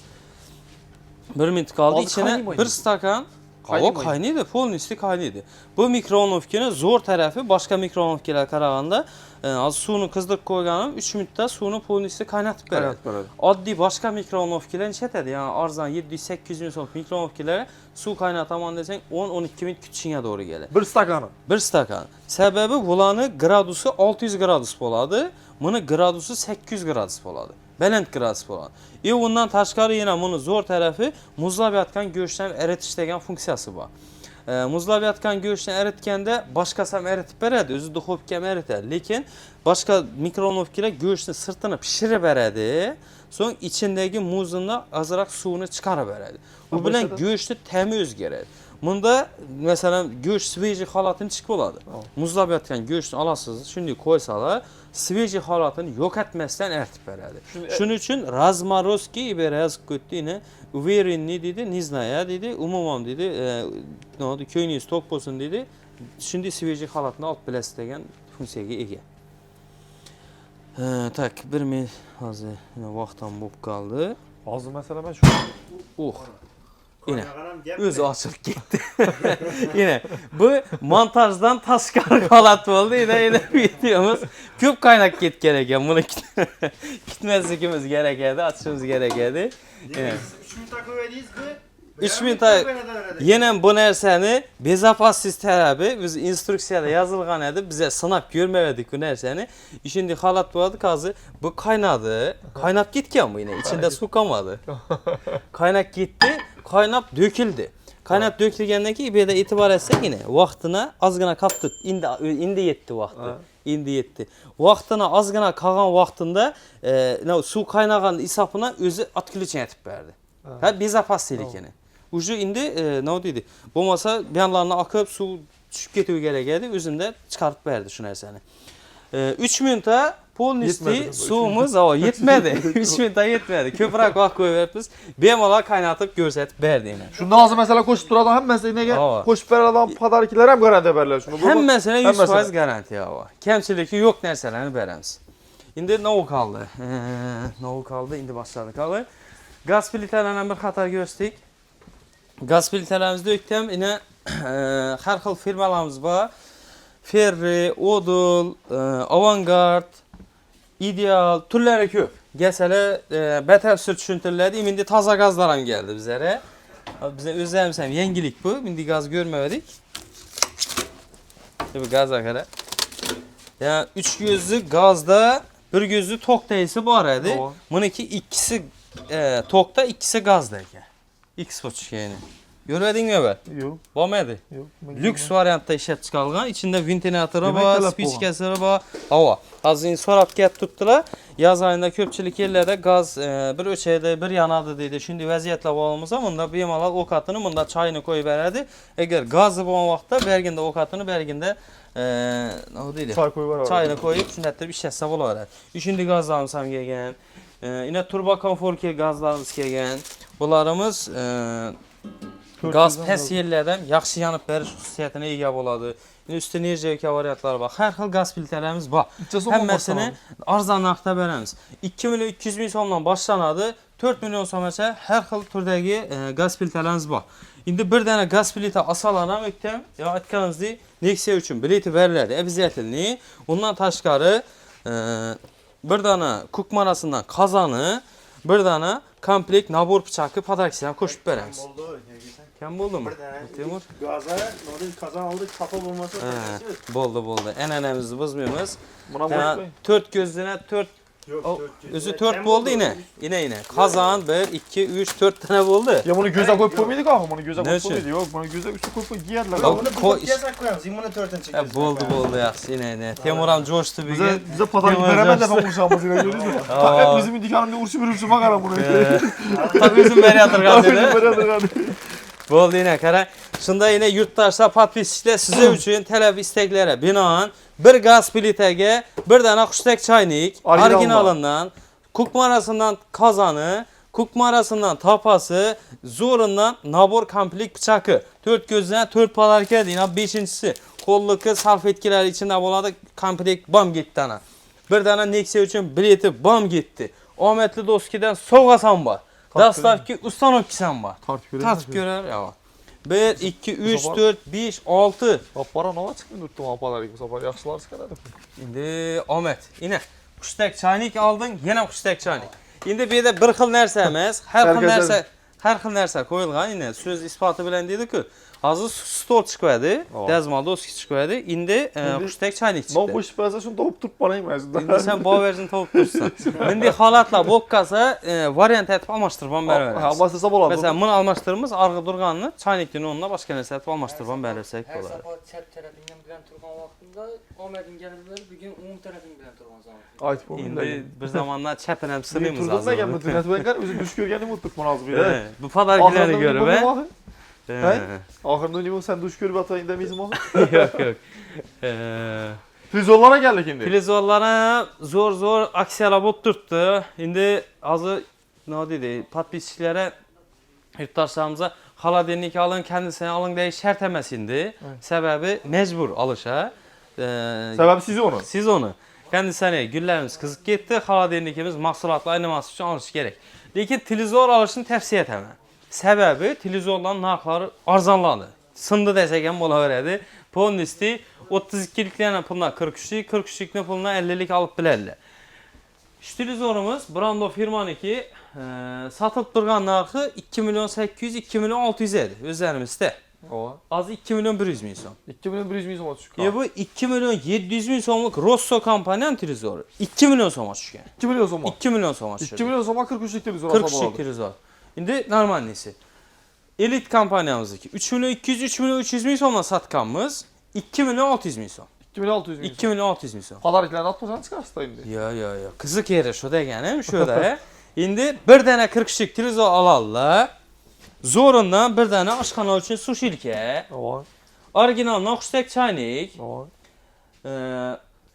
1 minut kaldı içine bir stakan. O kaynıydı, polnisti kaynıydı. Bu mikronovkinin zor tarafı başka mikronovkiler qaraganda az suyunu kızdırıp koyganım 3 minutda suyunu polnisti kaynatıp veradi. Addi başka mikronovkiler neçədir? Yəni arzan 700-800 min so'm mikronovkilərə su kaynataman desəng 10-12 min küçüğə doğru gəlir. Bir stakanı. Bir stakan. Səbəbi bulanı gradusu 600 gradus boladı. Bunu gradusu 800 gradus boladı. Belend gradus boladı. Bundan təşqarı yenə bunun zor tərəfi muzlab yatqan göğüşdən əritiş degan funksiyası var. Muzlab yatqan göğüşdən əritkəndə başqasam əritib verədi, özü duxovkam əritər. Lakin başqa mikronovkilə göğüşün sırtını pişirib verədi. Sonra içindəki muzunda azaraq suyunu çıxarıb verədi. Bu bilən göğüşdə təmi özgərədi. Bunda məsələn göğüş sveji halatını çıxıb oladı. Muzlab yatqan göğüşünü alasınız, şimdi koysalar sveji halatını yok etmezdən ərtib verədi. Şunun üçün Razmarovski ibərə yazıb götdü yine Uverenni dedi, Niznaya dedi, umumam dedi, ne oldu, köyünü stok bolsun dedi. Şimdi sveji halatını alt biləsiz degan funksiyaya ega. Tak, bir min hazır vaxtdan bo'lib qoldi. Hazır məsələ mən şu. Yine özü açıp gitti. Yine bu montajdan taşkar halat oldu. Yine videomuz köp kaynak git gereken. Bunu gitmezlikimiz gerekerdi, açışımız gerekerdi. 3 minutda koyadıyız mı? 3 minutda yine bu nərsəni bezapasız tərəbi biz instruksiyada yazılğan idi. Bizə sınaq görmədik bu nərsəni. Şimdi halat buladı kazı. Bu kaynadı. Kaynap gitken bu yine. İçinde su kalmadı. Kaynak gitti. Kaynap döküldü. Kaynap dökülgəndən ki bir də etibar etsək yine vaxtına azgına kaptı. İndi yetti vaxtı. İndi yetti. Vaxtına azgına qalğan vaxtında su kaynağın isapına özü atkılıçın etib verdi. Ha bezapasızlıq yəni. Ucu indi ne oldu idi? Bu masa yanlarına akıp su düşüp getüğü gerekedi. Özündə çıxarıb verdi şu nərsəni. 3 minutda polnisti suyumuz yetmedi. 3 minutda yetmedi. Köpürək vaxt koyuveribmiz. Bemalol kaynatıp görsətib verdi yine. Şunda hazır məsələ koşub duradan həm məsələ nəyə koşub verən adam padarikilər həm qarantə verlər şunu. Həm məsələ 100% garantiya var. Kəmçilikli yox nərsələrini verəmiz. İndi nə o qaldı? Nə o qaldı? İndi başladı qaldı. Gaz plitələrindən bir xatar görsdik. Gaz plitələrimizdə ötəm yine hər xil firmalarımız var. Ferri, Odul, Avantgard, Ideal türləri köp. Gəlsələ bətəfsir düşündürüldü. İndi taza qazlar ham gəldi bizlərə. Bizə özlərimizəm yengilik bu. İndi qaz görmədik. Bu qaz axara. Yəni 3 gözlü qazda, bir gözlü tok deyilsə bu arada. Tamam. Bununki ikisi tokda, ikisi qazda ekan. X poçkayını. Görmədinmi əvvəl? Yox, Bo'lmaydi. yox. Lüks variantda ishlab chiqarilgan. İçində ventilyatori Demak, bor, talab spichkasi bor. Havo. Hozir so'rab kelibdilar. Yoz oyida ko'pchilik yerlarda gaz bir o'chaydi, bir yanadi deydi. Shunday vaziyatlar bo'lmasa, bunda bemalol ovqatini, bunda choyini qo'yib beradi. Agar gazi bo'lgan vaqtda berganda ovqatini, berganda nima deydi? Çay koyup var. Choyini qo'yib, shunday ishlatsa bo'laveradi. Shunday gazlarimiz ham kelgan. Ina turbo komfortga gazlarimiz kelgan. Bularimiz gaz pes yerlərdən yaxşı yanıb beriş xususiyyətinə ega bo'ladi. Üstü nerjika variantları var. Hər xil gaz filtrlərimiz var. Həmməsini arzan narxda verəmiz. 2 milyon 200 min so'mdan başlanadı. 4 milyon so'mgacha hər xil turdagi gaz filtrlərimiz var. İndi bir dənə gaz filtri asalanam ötəm. Ya aytganimizdek Nexia üçün bileti veriladi. Обязательный. Ondan tashqari bir dənə kuk marasından kazanı, bir dənə komplekt nabor bıçağı padaksiyan qoşub verəmiz. Kim oldu mu? Timur? Gaza, normal kazan aldık, kafa bulması. Boldu. Ənənəmizi bozmuyoruz. Buna Yəni, boş 4 gözlünə 4 Yok, özü 4 boldu yine. Yine. Kazan 1 2 3 4 tane boldu. Ya bunu göze koyup koymadık abi. Bunu göze Ne koyup için? koymadık. Yok, bunu göze üstü koyup giyerler. Yok. Bunu Koy- bir yasak koyarız. İmmunun törtün çıkıyoruz. Boldu yaxşı yine. Temuram coştu bir gün. Bize patanik veremez de ben uçağımız yine görüyoruz mu? Tak bizim indikanımda ursu bir ursu bakar bunu. Tabii üzüm beri yatırgan Bizim dedi. böyle hadi. Boldu yine kara. Şunda yine yurttaşlar patpislikler size üçün tələb isteklərə binaen bir gaz plitəgə bir dənə xuştek çaynik Orijinal orijinalından, kukmarasından kazanı, kukmarasından tapası, zorundan nabor komplekt bıçakı. 4 gözünə 4 palarkədir. Yine 5-incisi kolluqı salfetkiləri içində boladı komplekt bam getdi ana. Bir dənə Nexia üçün bileti bam getdi. Ahmetli Doski'den soğasan var. Dastavki ustanovkisan var. Tartıb görər. Ya. 1, 2, 3, 4, 5, 6. Para nova çıkmıyor tuttum apalar bu sefer yaxşılar çıkardı. İndi Ahmet, yine xuştek çaynik aldın, yine xuştek çaynik. İndi bir de bir xil нәрsə emas, hər xil нәрsə qoyulğan, yine söz isbatı bilən dedi ki, hazır stol çıxıverdi, dəzmal doski çıxıverdi, indi xuştek çaynik çıxdı. Ben bu iş ben şunu topup tutup bana inmezdim. İndi sen bu verzini topub dursan. İndi halatla bokkasa variant etib almaşdırban bəri verəriz. Ama istese boladı. Mesela bunu almaşdırmız, arğı durğanını çaynikdən onunla başqa nəsə etib almaşdırban bəri versək Her olar. sabah çep tarafından bilen turgan vaktinde Ahmet'in gelirleri bugün Umut tarafından bilen turgan zaman. Ait bu İndi bir zamanlar çəpənəm Bir sınıyımız turdan da gelmedi. Dünyat ben gar bizim düş görgeni mutluluk bana az bir. Bu padarkiləri görüb, hə? He? Ahırında oynayalım sen duş görüp atayın demeyizim o. Yox. Prizorlara geldik şimdi. Filizorlara zor aksiyalar tutturdu. İndi azı nə dedi, patpisçilərə yurttaşlarımıza xaladenlik alın, kendisine alın deyə şərt əməsindi. Səbəbi məcbur alışa. Sebep siz onu. Siz onu kendisine güllərimiz qızıq getdi, xaladenlikimiz mahsulatla oynaması üçün alış gerek. Lakin televizor alışını təvsiyə etəməm. Səbəbi televizorların narxları arzanladı. Sındı desəkən bola verədi. Pulun listi 32'liklərlə puluna 43'lik, 43'liklə puluna 50'lik alıp bilərlər. Şu televizorumuz Brando firmanınki satılıb durğan narxı 2 milyon 800, 2 milyon 600 idi özlərimizdə. O. Az 2 milyon 100 min son. 2 milyon 100 bin soma çıkıyor. Bu 2 milyon 700 min somluq Rosso kompaniyanın televizoru. 2 milyon soma düşkən. 2 milyon soma. 2 milyon soma 2 düşkən. milyon soma 43'lik televizor 40 televizor. İndi normal nesi? Elit kompaniyamızdaki 3 milyon 200, 3 milyon 300 min somla satqanımız 2 milyon 600 min son. 2 milyon 600 bin. 2 milyon 600 min son. Padariklerini atmasan çıkarsın da indi. Ya. Kızıq yeri şu degənim, şöyle. İndi bir dənə 43'lik televizor alarlar. Zorundan bir dənə aşxana üçün su şirkə. O. Orijinal naxustek çaynik. O.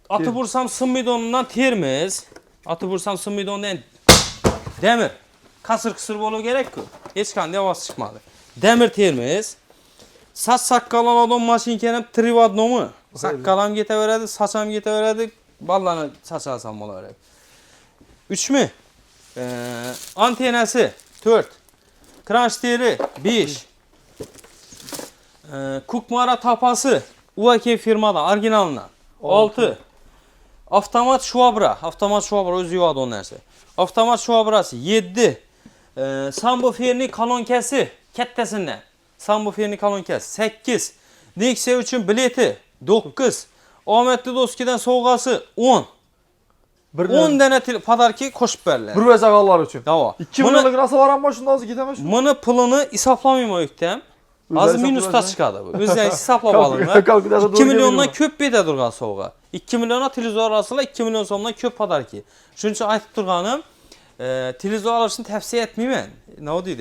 Atı vursam sım bidonundan termiz. Atı vursam sım bidonundan demir. Kasır kısır bolu gerek ki. Hiç kan devas çıkmadı. Demir termiz. Saç saqqalan adam maşinkenem trivadnomu. Saqqalam gete verədi, saçam gete verədi. Ballanı saçarsam bola verədi. 3 mü? Antenası 4. Kranşteri 5. Kukmara tapası UAK firmadan, orijinalinden. 6. Avtomat şvabra. Avtomat şvabra özü yoxdur o narsa. Avtomat şvabrası 7. Sambuferni kalonkası kattasindən. Sambuferni kalonkası 8. Nexia üçün bileti 9. Ahmetli Doski'den sovğası 10. 10 dənə padarki qoşub bərlər. Bir vəzəqallar üçün. Dava. 2 milyonluq rası var amma şunda azı gitəməz. Bunu pulunu hesaplamayım o yüktəm. Az minusda çıxadı bu. Özləri hesablab alınlar. 2 milyondan köp bedə durğan soğuğa. 2 milyona televizor arasıyla 2 milyon somdan köp padarki. Şunun üçün aytıb durğanım, televizor alırsın təvsiyə etməyəm. Nə o deyir?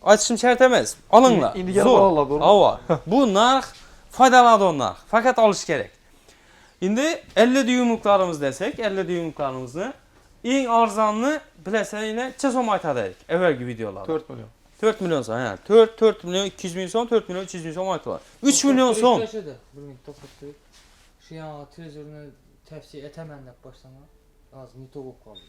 Açışım şərtəməz. Alınlar. İndi gəlib alarlar, doğru. Ava. Bu narx faydalı narx. Fakat alış gerek. İndi 50 düyümlüklarımız desək, 50 düyümlüklarımızı en arzanlı biləsən yine çəsom aytadayıq. Əvvəlki videolarda. 4 milyon. 4 milyon son, hə. 4 milyon 200 min son, 4 milyon 200 min son aytılar. 3 milyon son. Yaşadı. Bir gün toplattık. Şu an televizörünü tavsiye etemenden başlama. Az mito olub qaldı.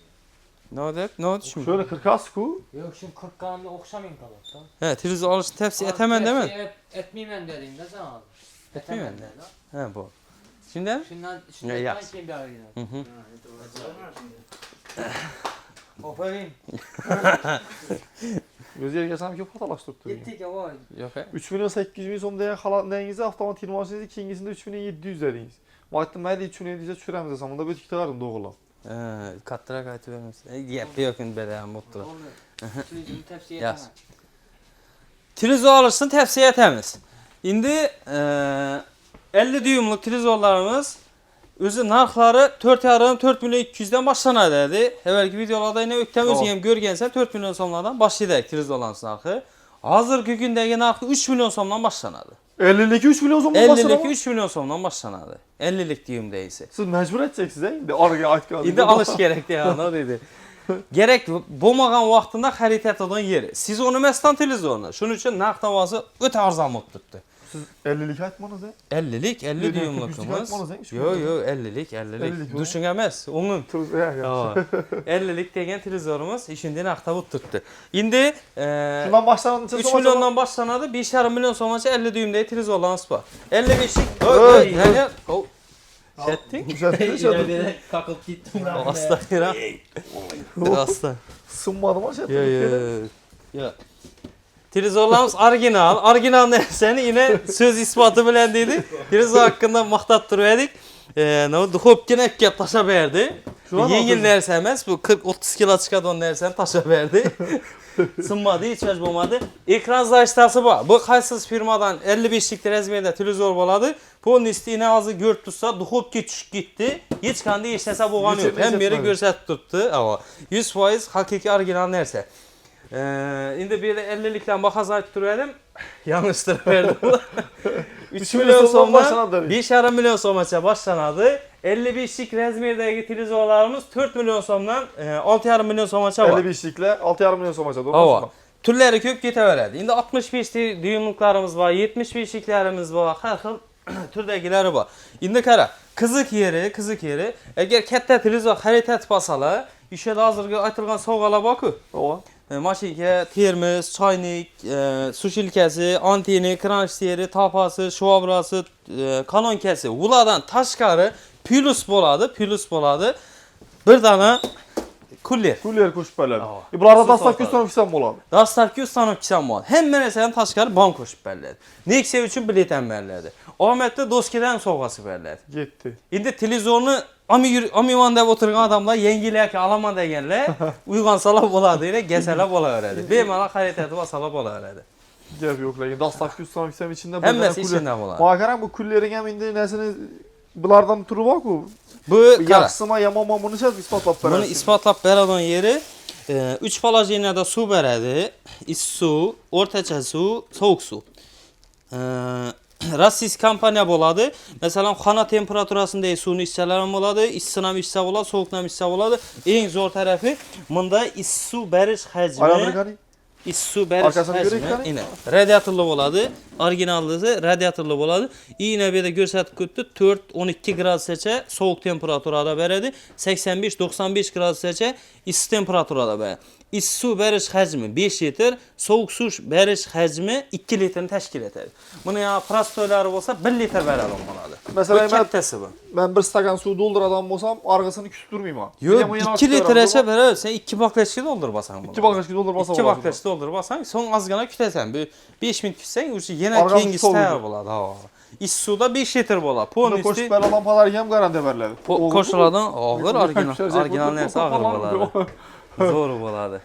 Ne oldu? Ne oldu şimdi? Şöyle 40 asku. Yok şimdi 40 kanalda oxşamayın qalıb da. Hə, televizor alışını təvsiyə etəmən demə. Etmeyeyim dediğimde sen al. Etmeyeyim Etmeyeyim de. Hə, bu. Şimdi? Şundan yaz. kim bir arayın. Hı hı. Hoparayım. Gözü yer gəlsəm ki, patalaşdırdı. Gittik ya var. Yox, hə. 3 milyon 800 min som deyən xala nəyinizə avtomat ilmasınız, ikincisində 3700 dediniz. Vaxtın mənə 3700-ə düşürəmizə samında böyle tikdələrdim doğrulam. Kattıra qayıtı verməsin. Yep, yox, indi belə mutlu. Televizörünü tavsiye Yaz. etemem. Televizor alırsın təvsiyə etəmiz. İndi 50 düyümlük televizorlarımız özü narxları 4,5-4 milyon 200'den başlanaydı. Əvvəlki videolarda yine öktəm özüyəm görgənsən 4 milyon somlardan başlayacaq televizorların narxı. Hazırki gündəki narxı 3 milyon somdan başlanadı. 50'lik 3 milyon somdan başlanır. 50'lik 3 milyon somdan başlanadı. 50'lik düyümdə isə. Siz məcbur edəcəksiniz, indi araya aytqanı. İndi alış gərəkdir ya, nə dedi. Gerek bulmağan vaxtında xəritə atan yeri. Siz onu məstan televizoruna. Şunun üçün narx tavası ötə arzan tutdu. Siz 50'lik aytmanız, 50'lik 50 düyümlükümüz. Yo 50'lik 50'lik. Düşünəməz. Onun Tuz, ya. 50'lik degen televizorumuz işinden aktavut tuttu. İndi Şundan başlanınca 3 milyondan başlanadı. 1,5 milyon sonrası 50 düğümde televizorlarımız var. 55'lik. Şettik. Güzel. Kakıp gittim. Asla ya. Asla. Sınmadım aşağı. Yo. Televizorlarımız orijinal. Orijinal nersəni yine söz ispatı bilen dedi. Televizor hakkında maqtat duruyorduk. Ne oldu? Hopkin ekkep taşa verdi. Yengil nersə emas, bu 40-30 kilo çıxadan nərsəni taşa verdi. Sınmadı, hiç vəc olmadı. Ekran zaştası var. Bu qaysız firmadan 55'lik razmerdə televizor boladı. Bunun istiyinə azı gör tutsa, duxopki düşüb getdi. Heç qandı işləsə boğan yox. Hem biri görsət tutdu. 100% hakiki orijinal nərsə. İndi bir də 50'liklə baxazayt duruyordum. Yanlışdır verdim. 3 milyon somdan 1,5 milyon somaça başlanadı. 55'lik razmerdəki televizorlarımız 4 milyon somdan 6,5 milyon somaça var. 55'liklə 6,5 milyon somaça doğru Hava. mu? Türləri köp getəverədi. İndi 65 düyümlüklərimiz var, 75'liklərimiz var, hər xil türdəkiləri var. İndi qara, qızıq yeri. Əgər kətdə televizor xəritət basala, işədə hazırki aytılğan soğala bakı. Ova. Maşinka, termos, çaynik, su şilkəsi, anteni, kran steri, tapası, şuabrası, kanonkəsi. Bunlardan taşqarı plus boladı. Bir dana kuller. Kuller koşub bərlədi. Ava. Bunlarda daslaq göstərmək istəyəm olar. Dastavki ustanıb kisən var. Həmmə məsələn taşqarı bank koşub bərlədi. Nexia üçün bilet əmərlədi. Ahmetli Doski'dən soğası bərlədi. Getdi. İndi televizorunu Amivan dev oturgan adamlar yengiler ki alama degenler uygan salab oladı ile geselab ola öğredi. Beymana xaritəti var salab ola öğredi. Gəb yox, lakin daslaq göstərmək içində Hem məsi içindən ola. Baxaram bu kullerin həm indi nəsini bunlardan turu var bu. Bu Yaxsıma yamama bunu səs isbatlab bərəsin. Bunu isbatlab bərədən yeri 3 balaj yenədə su bərədi. İsti su, ortaça su, soğuk su. Rassis kampanya boladı. Mesela xana temperaturasında suyunu istələrim boladı. İstinam istə boladı, soğuknam istə boladı. En zor tərəfi bunda isti su bəriş həcmi. İsti su bəriş həcmi. Yine radiatorlu boladı. Orijinallısı radiatorlu boladı. Yine bir də göstərib götürdü. 4-12 qrad seçə soğuk temperaturada bərədi. 85-95 qrad seçə isti temperaturada bərədi. issiq suv berish hacmi 5 litr, sovuq suv berish hacmi 2 litrni tashkil etadi. Buni ya prostoylari bo'lsa 1 litr beradi bo'ladi. Mesela Bu kattasi bu. ben bir stakan su dolduradigan bo'lsam, arqasini küsüp durmayman. Yo'q, 2 litrgacha beradi. Sen 2 baklashga doldurbasan bunu. 2 baklashga doldurmasa 2 bo'ladi. baklashga doldurbasan, so'ng ozgina kutasan. 5 minut kutsang, o'sha yana Arqasi keyingi sovuq. tayyor bo'ladi. Ha. Issiq suvda 5 litr bo'ladi. Bunda Polnisti koşup beri lampalarga ham garantiya beriladi. qo'shiladigan og'ir original narsa og'ir bo'ladi. Zo'r bo'ladi.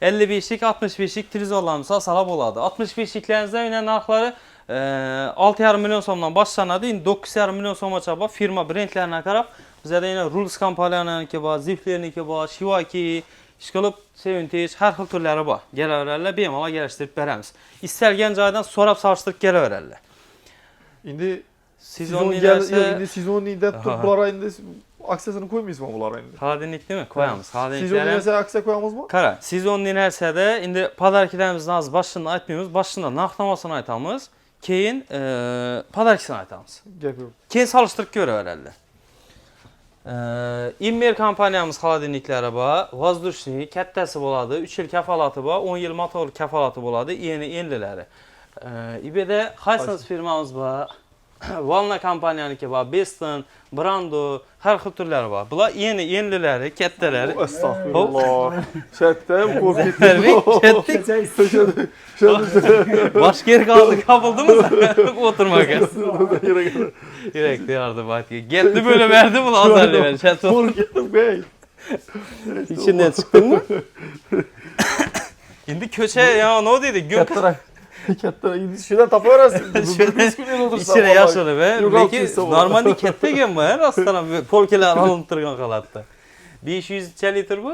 55lik, 65lik televizorlarimiz asala bo'ladi. 65liklarimizda yana narxlari 6,5 million so'mdan boshlanadi. Endi 9,5 million so'mgacha bor. Firma brendlariga qarab, bizda yana Rules kompaniyalarininki bor, Ziflerniki bor, Shivaki, ishqilib 70 har xil turlari bor. Kelaveradilar, bemalol kelishtirib beramiz. Istalgan joydan so'rab solishtirib kelaveradilar. Endi Sezon endi sezonida turib bular endi aksiyasini qo'ymaysizmi bular endi? Xodinliknimi? Qo'yamiz. Sezonda esa aksiya qo'yamizmi? Qara, sezonli narsada endi podarkalarimizni hozir boshida aytmaymiz, boshida narxnamasini aytamiz, keyin podarkasini aytamiz. Gap yo'q. Keyin solishtirib ko'raveradilar. Immer kompaniyamiz xodinliklari bor, vozdушный kattasi bo'ladi, 3 yil kafolati bor, 10 yil motor kafolati bo'ladi, yeni enlilari. İB'de Hisense firmamız var. Valna kompaniyaniki bor, Beston, Brando, har xil turlari bor. Bular yenileri, kattaları. Estağfurullah. Şertte korkup Başka yer kaldı, kapıldınız mı? Oturmaya. Yürekli yardım batıyor. Gitti böyle verdi bunu azarlı ben. Korkuttum bey. İçinden çıktın mı? Şimdi köşe ya ne dedi? Gün Katta şuradan tapıverasın. İçine yaşadı be. Peki normalde kette gen bu her aslında polkeler alınıp durgan kalatta. 500 litre bu.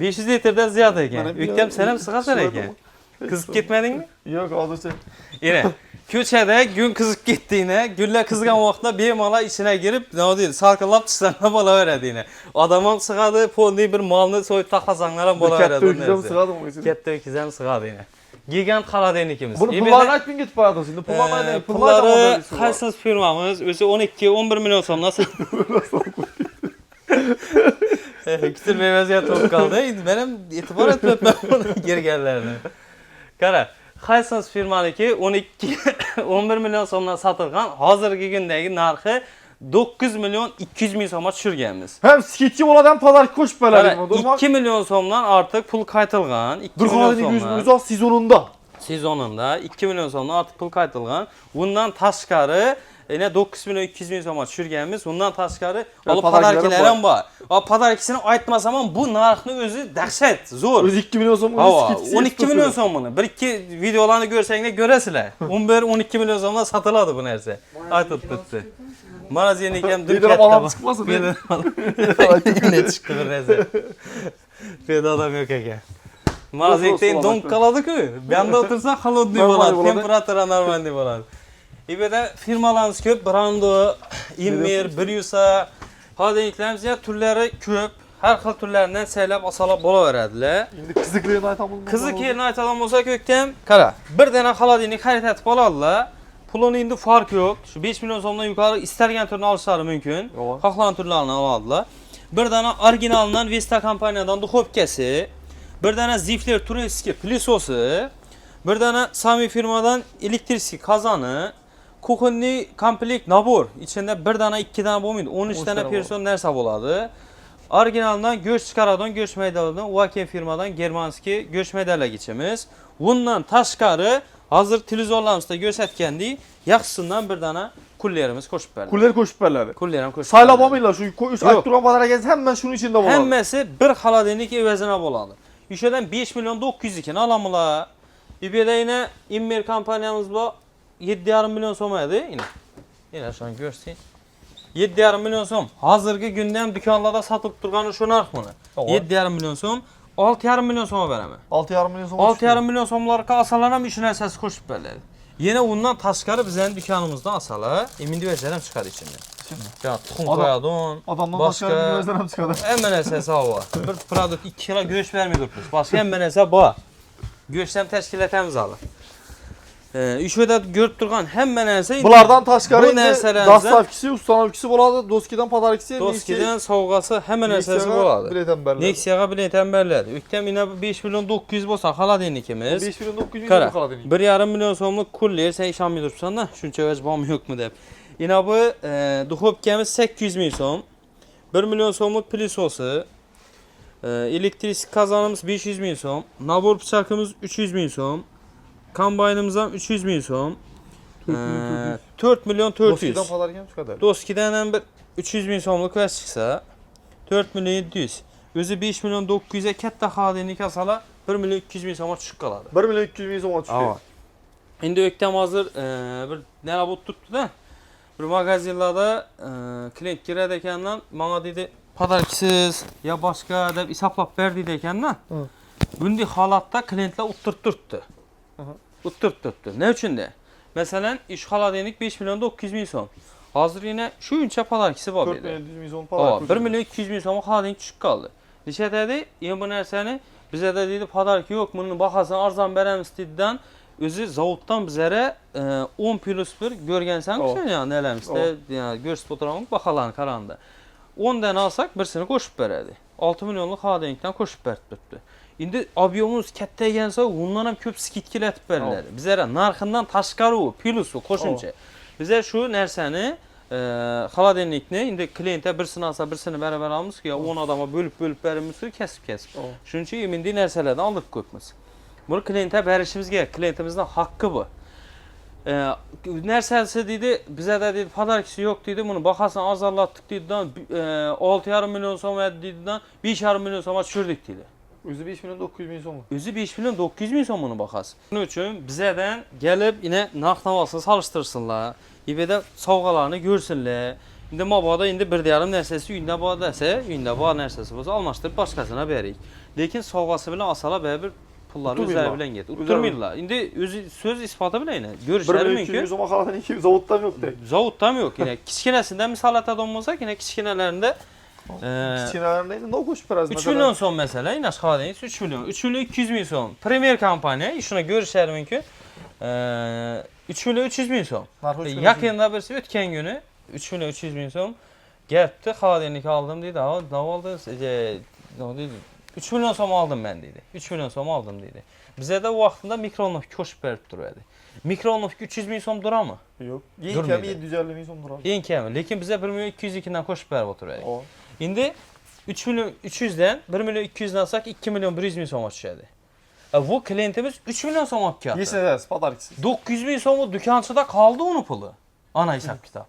500 litreden ziyade eken. Üktem senem sıkasın eken. Kızıp gitmedin mi? Yok aldırsa. Yine köçede gün kızıp gittiğine, gülle kızgan vaxtda bir mala içine girip ne deyil, salkılap çıksanına bola verediğine. Adamın sıkadı, polni bir malını soyup taklasanlara bola veredi. Katta öküzem sıkadı mı? Kette öküzem sıkadı yine. Gigant kaladenikimiz. Bunu pullarını aç bin gitip paradı şimdi. Pulları Hisense firmamız, özü 12-11 milyon somla kütülmemeziyet olup kaldı. Benim itibar etmem bunu gergerlerine. Kara, Hisense firmaniki 12-11 milyon somla satılgan hazırki gündeki narxı 9 milyon 200 bin soma düşürgenimiz. Hem sketçi oladan pazar koşup belerdim. 2 milyon somdan artık pul kaytılgan. 2 milyon somdan. Uzak Sezonunda 2 milyon somdan artık pul kaytılgan. Bundan taşkarı yine 9 milyon 200 bin soma düşürgenimiz. Bundan taşkarı alıp padarkilerim var. O padarkisini aytmasam bu narxını özü dehşet, zor. Öz 2 milyon somunu sketçi. 12 milyon somunu. Bir iki videolarını görsəngdə görəsilər. 11-12 milyon somuna satıladı bu nərsə. Aytıb tutdu. Maraz yenikəm dün Bir adam çıkmasın. Ne çıktı bir nərsə. Bir adam yok eken. Maraz yekdəyin donk qaladı ki. Ben de otursa xalodlu болады. Temperatura normalni болады. İB'de firmalarımız köp. Brando, Immer, Bryusa. Xodinliklərimiz ya türləri köp. Her xil türlərindən səylab asalab bola verədilər. Şimdi kızıklığını aytamız. Kızık yerini aytalım olsa köktem. Kara. Bir tane xaladinlik xarit etip aladılar. Pulun indi fark yok. Şu 5 milyon somdan yukarı istergen türünü alışları mümkün. Xalqların türlərini aladılar. Bir tane orijinalından Vesta kompaniyadan duxovkası. Bir tane Zifler Tureski plisosu. Bir tane Sami firmadan elektrisi kazanı. Kukunli komplekt nabor. İçinde bir tane 2 tane olmaydı. 13 tane person nersa boladı. Orijinaldan göç çıkaradan göç medalidan Waken firmadan Germanski göç medalya geçimiz. Bundan taşkarı hazır televizorlarımızda gösterkendi. Yaxşısından bir tane kullerimiz koşup verdi. Kuller koşup verledi. Kullerim koşup Saylamayla şu 3 aktıran pazara gelsin hemen şunun içinde boladı. Hemmesi bir xaladenik evezine boladı. Yüşədən 5 milyon 900 iken alamılar. İB'de yine Immer kompaniyamız var. 7,5 milyon somaydı yine. Yine şu an görsün. 7,5 milyon som. Hazırki gündem dükkanlarda satılıp durğanı şu narx bunu. 7,5 milyon som. 6,5 milyon soma verəmə. 6,5 milyon som. 6,5 milyon somları asalanam işin əsas koşup verlər. Yine ondan taşkarı bizden dükkanımızdan asalar. Emindi verəcərəm çıxar içində. Ya tuxum qoyadın. Adamdan başka bir gözlerem çıkadı. Hemen əsas var. Bir produkt 2 kilo göç vermiyordur biz. Başka hemen əsas var. Göçlem təşkilatımız alır. Üçüdə görüb durğan həmmə narsə indi Bulardan tashqari bu endi narsalardan- dastavkisi, ustanovkisi bo'ladi, doskidan podarkisi, Doskidən sovğası həmmə narsásı boladı. biletem berler. Nexia'ga biletem berlədi. Ötən minə 5 milyon 900 bolsa xaladenikimiz. 5900 milyon Qara. kaladın. 1,5 milyon so'mlik kulliyer sen işan durubsan da, shuncha vəcbam yo'qmi deb. Yine bu duxovkamiz 800 ming so'm. 1 milyon so'mlik plisosi. Elektrik kazanımız 500 ming so'm. Nabor bıçakımız 300 ming so'm. Kombaynımız ham 300 ming so'm. 4 milyon 400. Doskidan podarken şu kadar. Doskidan ham bir 300 ming so'mlik vəs çıxsa 4 milyon 700. Özü 5 milyon 900'e katta xadenik asala 1 milyon 200 ming so'mga tushib qoladi. 1 milyon 200 milyon soma tushdi. Ava. Endi öktem hazır bir nera bot tuttu da bir magazinlarda klient girer ekandan bana dedi padarkisiz ya başka deb hesaplap berdi ekandan. Bunday holatda klientlar utturtturttu. Utturtturttu. Ne üçün de? Mesela iş xaladenik 5 milyon 900 ming so'm. Hazır yine şuncha padarkisi var 4 dedi. milyon 200 milyon soma Ava, podarkisi. 1 milyon 200 ming so'mga xaladenik tushib qoldi. Necha dedi? Endi bu narsani bize de dedi padarki yok, bunun bahasını arzan beremiz dedidən özü zavoddan bizlere 10 plus 1 görgensen O. sen yani eləmişdə yani görsüp oturamıq baxalan karanda. 10 dənə alsak birisini qoşub verədi. 6 milyonluq xaladenikdən qoşub vertdirdi. İndi abyomumuz katta ekansa ondan ham köp skidkiletib verirlər. Bizlərə narxından taşqarı o, plusu qoşunca. Bizə şu nərsəni xaladenikni indi klientə birisini alsa birisini bərabər almış ki, 10 adama bölüb verimiz ki, kesib. Şunun üçün indi nərsələrdən alıb qoyubuz. Bunu klientə bərişimiz gerek. Klientimizin hakkı bu. Nərsəsi dedi, bizə də dedi, padarkisi yok dedi, bunu baxasını azarlatdık dedi, 6,5 milyon so'm dedi, 5,5 milyon so'ma düşürdük dedi. Özü 5 milyon 900 milyon soma. Özü 5 milyon 900 min so'm bunu baxas. Bunun üçün bizədən gəlib yine narx-navasını salıştırsınlar. İbədə sovğalarını görsünlər. İndi mabada indi bir yarım nərsəsi yündə bu dəsə, yündə bu nərsəsi olsa almışdırıb başqasına verik. Lakin sovğası belə asala belə bir pulları üzəri bilən get. Utturmurlar. İndi özü söz isbatı belə yine 1 görüşləri milyon 200 milyon mümkün. soma kaladın 200 zavuttan yok tek. Zavutdan yok yine. Kiçkinəsində misal atadılmasa yine kiçkinələrində Kiçinelerindeydi, ne koşup biraz 3 milyon so'm mesela yine xaladeniz 3 milyon. 3 milyon 200 min so'm. Premier kampanya işine görüşləri mümkün. 3 milyon 300 min so'm. Yakında birisi ötken günü 3 milyon 300 min so'm geldi xaladenik aldım dedi. Ha ne oldu? Ne dedi? 3 milyon so'm aldım ben dedi. 3 milyon so'm aldım dedi. Bize de o vaxtında mikronovka koşup verip duruyordu. Mikronovka 300 min so'm durar mı? Yok. Durmuyor. İyi kemi 750 milyon soma durar. En kemi. Lakin bize 1 milyon 202'den koşup verip oturuyordu. O. İndi 3 milyon 300'den 1 milyon 200'den alsak 2 milyon 100 min so'ma düşerdi. Bu klientimiz 3 milyon so'm yaptı. Yesinəz, padarkisiz. 900 min so'mu dükançıda kaldı onun pulu. Ana hesap kitap.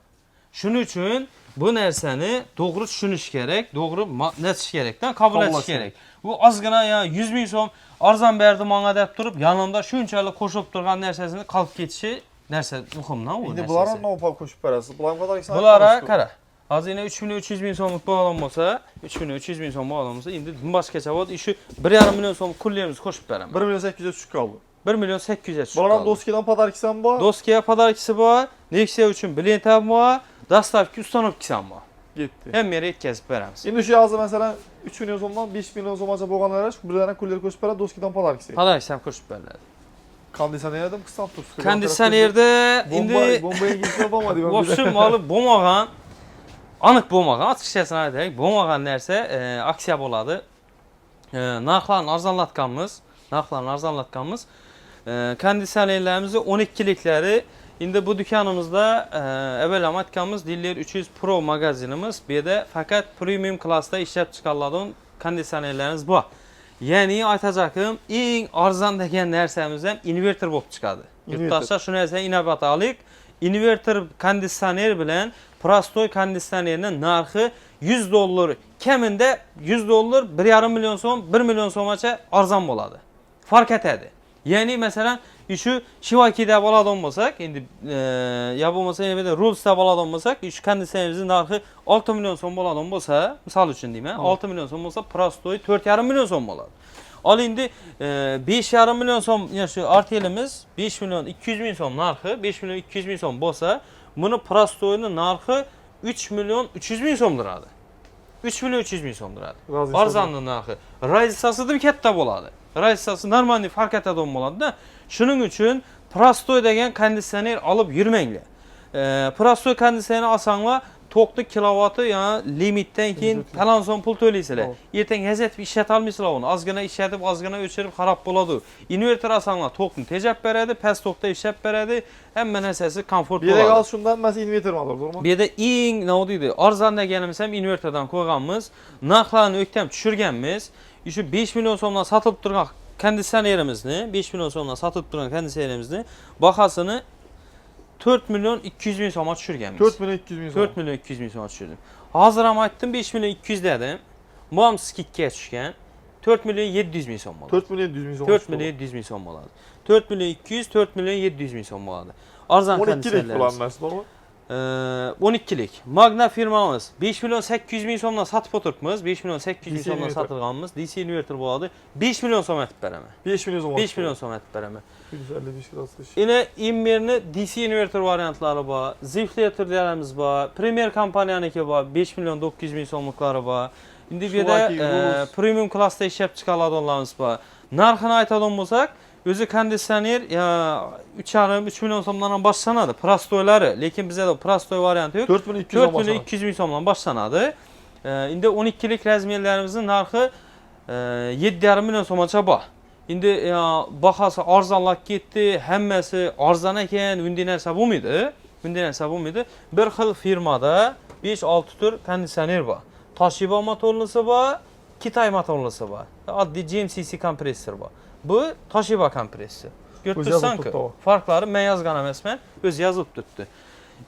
Şunun üçün bu nərsəni doğru düşünüş gerek, doğru nətiş gerekten kabul ediş gerek. Bu az qına ya 100 min so'm arzan berdi mana deyib durub yanında şunçalı koşup durğan nərsəsini qalıb getişi nərsə muhumdan o İndi bunlara nərsəsi. ne yapalım koşup verəsiz? Bunların padarkisini Bunlara qara. Az yine 3 milyon 300 min so'mluq bu adam olsa, 3 milyon 300 min so'm bu adam olsa, indi başqa çavad işi 1,5 milyon so'm kulliyemiz koşup verəm. 1 milyon 800 düşük kaldı. 1 milyon 800'e çıktı. Bunların doskidan padarkisinden bu. Doskiya padarkisi bu, Nexia üçün biletem bu, dastavki ustanovkisi bu. Gitti. Hem yere yetkazib verəmiz. Şimdi şu yazdı mesela 3 milyon somdan 5 milyon somaca boğanlara bir tane kulleri koşup verə doskidan padarkisi. Padarkisi hem koşup verələr. Kondisionerden kısa tuttu. Kondisionerde indi bombaya gitme yapamadı. vopşun malı bomağan, anıq bomağan, açıq şəhəsinə deyək, bomağan nərsə aksiya boladı. Narxların arzanlatqanımız, kondisionerlərimizi 12'likləri indi bu dükkanımızda evvel amatkamız Diller 300 Pro magazinimiz bir de fakat premium klasta işlep çıkarladığın kondisionerlerimiz bu. Yani aytacağım en arzan degen nərsəmizdən inverter bop çıxadı. Yurttaşlar şu nərsəni inəbat alıq. Inverter kondisioner bilən prostoy kondisionerinin narxı $100, kəmində $100, 1,5 milyon so'm, 1 milyon so'macha arzan boladı. Fark etədi. Yani mesela şu Shivaki'de balad olmasak, indi ya bo'lmasa yana bir Rolls'da balad olmasak, şu kondisionerimizin narxı 6 milyon so'm balad olmasa, misal üçün deyim, 6 milyon so'm olsa prostoy 4,5 milyon so'm boladı. Al indi 5,5 milyon so'm, yani şu artelimiz 5 milyon 200 min so'm narxı, 5 milyon 200 min so'm bolsa, bunu prostoyunun narxı 3 milyon 300 min so'm duradi. 3 milyon 300 min so'm duradi. Arzanlı narxı. Razisası da katta boladı. Razisası normalde fark etədən boladı da. Şunun üçün Prastoy degan konditsioner alıp yürmenglar. Prastoy kondisioneri alsanglar toklu kilovatı yani limitten keyin falan son pul to'laysizlar. Ertaga gazet ishlat olmaysizlar onu. Ozgina ishlatib, ozgina o'chirib xarob bo'ladi. Inverter alsanglar tokni tejab beradi, past tokda ishlab beradi. Hamma narsasi komfort Bir de bo'ladi. gal şundan mesela inverter mi alır, doğru mu? Bu yerda eng nima deydi? Arzon deganimiz ham inverterdan qo'yganmiz. Narxlarni o'ktam tushirganmiz. Shu 5 million so'mdan sotib turgan konditsionerimizni, 5 million so'mdan sotib turgan konditsionerimizni bahasini 4 milyon 200 bin so'mga tushirganmiz. 4 milyon 200 bin 4 milyon 200 bin so'mga tushirdim. Hozir ham aytdim 5 milyon 200 dedim. Bu ham skikka tushgan. 4 milyon 700 bin so'm bo'ladi. 4 milyon 700 bin 4 milyon 700 bin so'm bo'ladi. 4 milyon 200, 4 milyon 700 bin so'm bo'ladi. Arzon 12'lik bulan mesela, doğru mu? 12'lik. Magna firmamız 5 milyon 800 bin so'mdan sotib o'tiribmiz. 5 milyon 800 bin DC so'mdan inverter. sotilganmiz. DC inverter bo'ladi. 5 milyon so'm etib beraman. 5 milyon so'm. 5 milyon so'm etib beraman. 155 klasmış. Yine Immer'ni DC inverter variantları var. Zifleter deyimiz var. Premier kompaniyaniki var. 5 milyon 900 bin so'mliklari var. Şimdi bir de premium klassda ishlab chiqariladiganlarimiz var. Narxini aytadigan bo'lsak, o'zi konditsioner 3,5-3 milyon so'mdan boshlanadi. Prastoylari, lekin bizda Prastoy varianti yo'q. 4 milyon 200 4 milyon 200 bin so'mdan boshlanadi. Endi 12'lik razmerlarimizning narxi 7,5 milyon so'mgacha bor. Endi bahası arzonlab ketdi, hammasi arzon ekan, bunday narsa bo'lmaydi. Bunday narsa bo'lmaydi. Bir xil firmada 5-6 tur konditsioner bor. Toshiba motorlisi bor, Kitay motorlisi bor. Oddiy GMCC kompressor bor. Bu Toshiba kompressor. Ko'ribsan-ku, farqlari men yozgan emasman, o'zi yozib turibdi.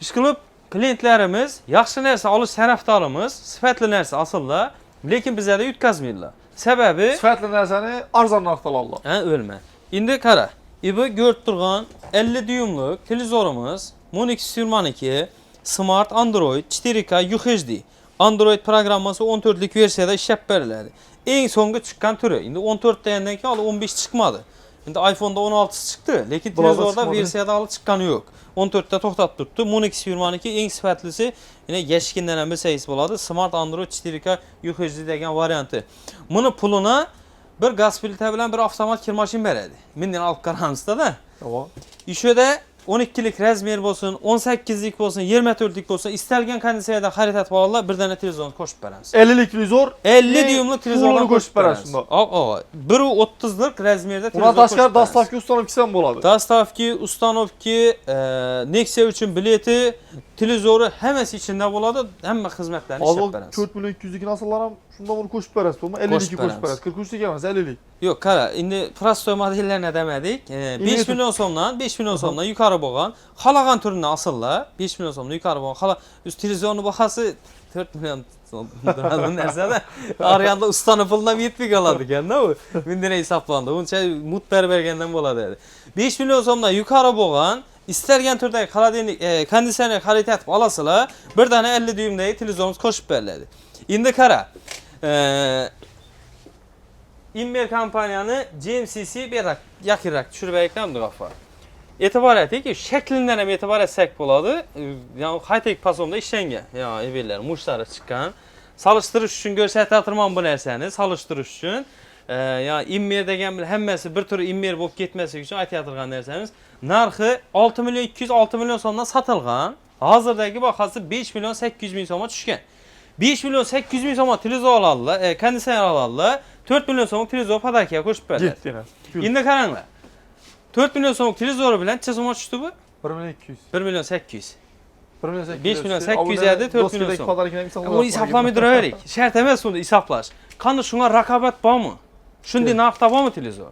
Ishqilib klientlarimiz yaxshi narsa olish tarafdorimiz, sifatli narsa asıllar, lekin bizlarda yutkazmaydilar. Sebebi Sifatli narsani arzon narxda alallar. ha o'lma. Endi qara. Bu ko'rib turgan 50 dyumlik televizorimiz Monix 22 Smart Android 4K UHD Android programması 14'lik versiyada ishlab beriladi. Eng so'nggi chiqqan turi. Endi 14 degandan keyin 15 chiqmadi. Endi iPhone'da 16 chiqdi, lekin televizorda versiyada hali chiqqani yo'q. 14'te to'xtab turibdi. Monix 22 eng sifatlisi, yine geçkinden ham bilsangiz bo'ladi. Smart Android 4K UHD degan varianti. Buni puluna bir gaz plita bilan bir avtomat kir mashin beradi. Mendan olib qaramizda-da. Tamam. Ishida 12'lik razmer bo'lsin, 18'lik bo'lsin, 24'lik bo'lsin, istalgan kondisionerda xarid etib olinglar, bir dana televizorni qo'shib beramiz. 50'lik televizor, 50 dyumlik televizorni qo'shib berasiz. O, 1.30'lik razmerda Buna tashqari dastavki ustanovkisi ham bo'ladi. Dastavki, ustanovki, Nexia uchun bileti, televizori hammasi ichida bo'ladi, hamma xizmatlarni ishlab beramiz. 4 milyon 200'lik nasıllar ham shunda buni qo'shib berasiz, to'g'rimi? 50'lik qo'shib berasiz. 43'lik emas, 50'lik. Yo'q, qara, endi Prastoy modellarni demedik. 5 milyon so'mdan, 5 milyon so'mdan yuqori bo'lgan, xalagan turini asıllar, 5 milyon so'mdan yuqori bo'lgan, üst televizorning bahasi 4 milyon so'm. Bu narsada Aryanda ustani pulidan yetmay qoladi ekanda u. Bunday hisoblandi. Uncha mutbar bergandan bo'ladi. 5 milyon so'mdan yuqori bo'lgan istalgan turdagi xolodilnik konditsioner xarid etib olasizlar, bir dana 50 dyumdagi televizorimiz qo'shib beriladi. Endi qara, Immer kompaniyani GMCC berak yaqinroq tushirib aytgandim g'affa. E'tibor eting, shaklidan ham e'tibor etsak bo'ladi. Yani high-tech pasomda ishlangan. Ya evlar mushlari chiqqan. Solishtirish uchun ko'rsatyapman bu narsani, solishtirish uchun. Yani Immer degan bilan hammasi bir tur Immer bo'lib ketmasligi uchun aytayotgan narsamiz. Narxi 6 milyon 200 6 milyon so'mdan sotilgan. Hozirdagi bahasi 5 milyon 800 bin so'mga tushgan. 5 milyon 800 bin so'mga televizor oladilar, konditsioner oladilar. 4 milyon so'mga televizor podarkaga qo'shib beradi. Endi qaranglar. 4 milyon so'mlik televizori bilan necha so'mga tushdi bu? 1 milyon 200. 1 milyon 800. 1 milyon 800. 5 milyon 800 edi, 4 milyon so'm. Bunu hesaplamay turaverik. Shart emas uni hesaplash. Qani shunga raqobat bormi? Shunday narxda bormi televizor?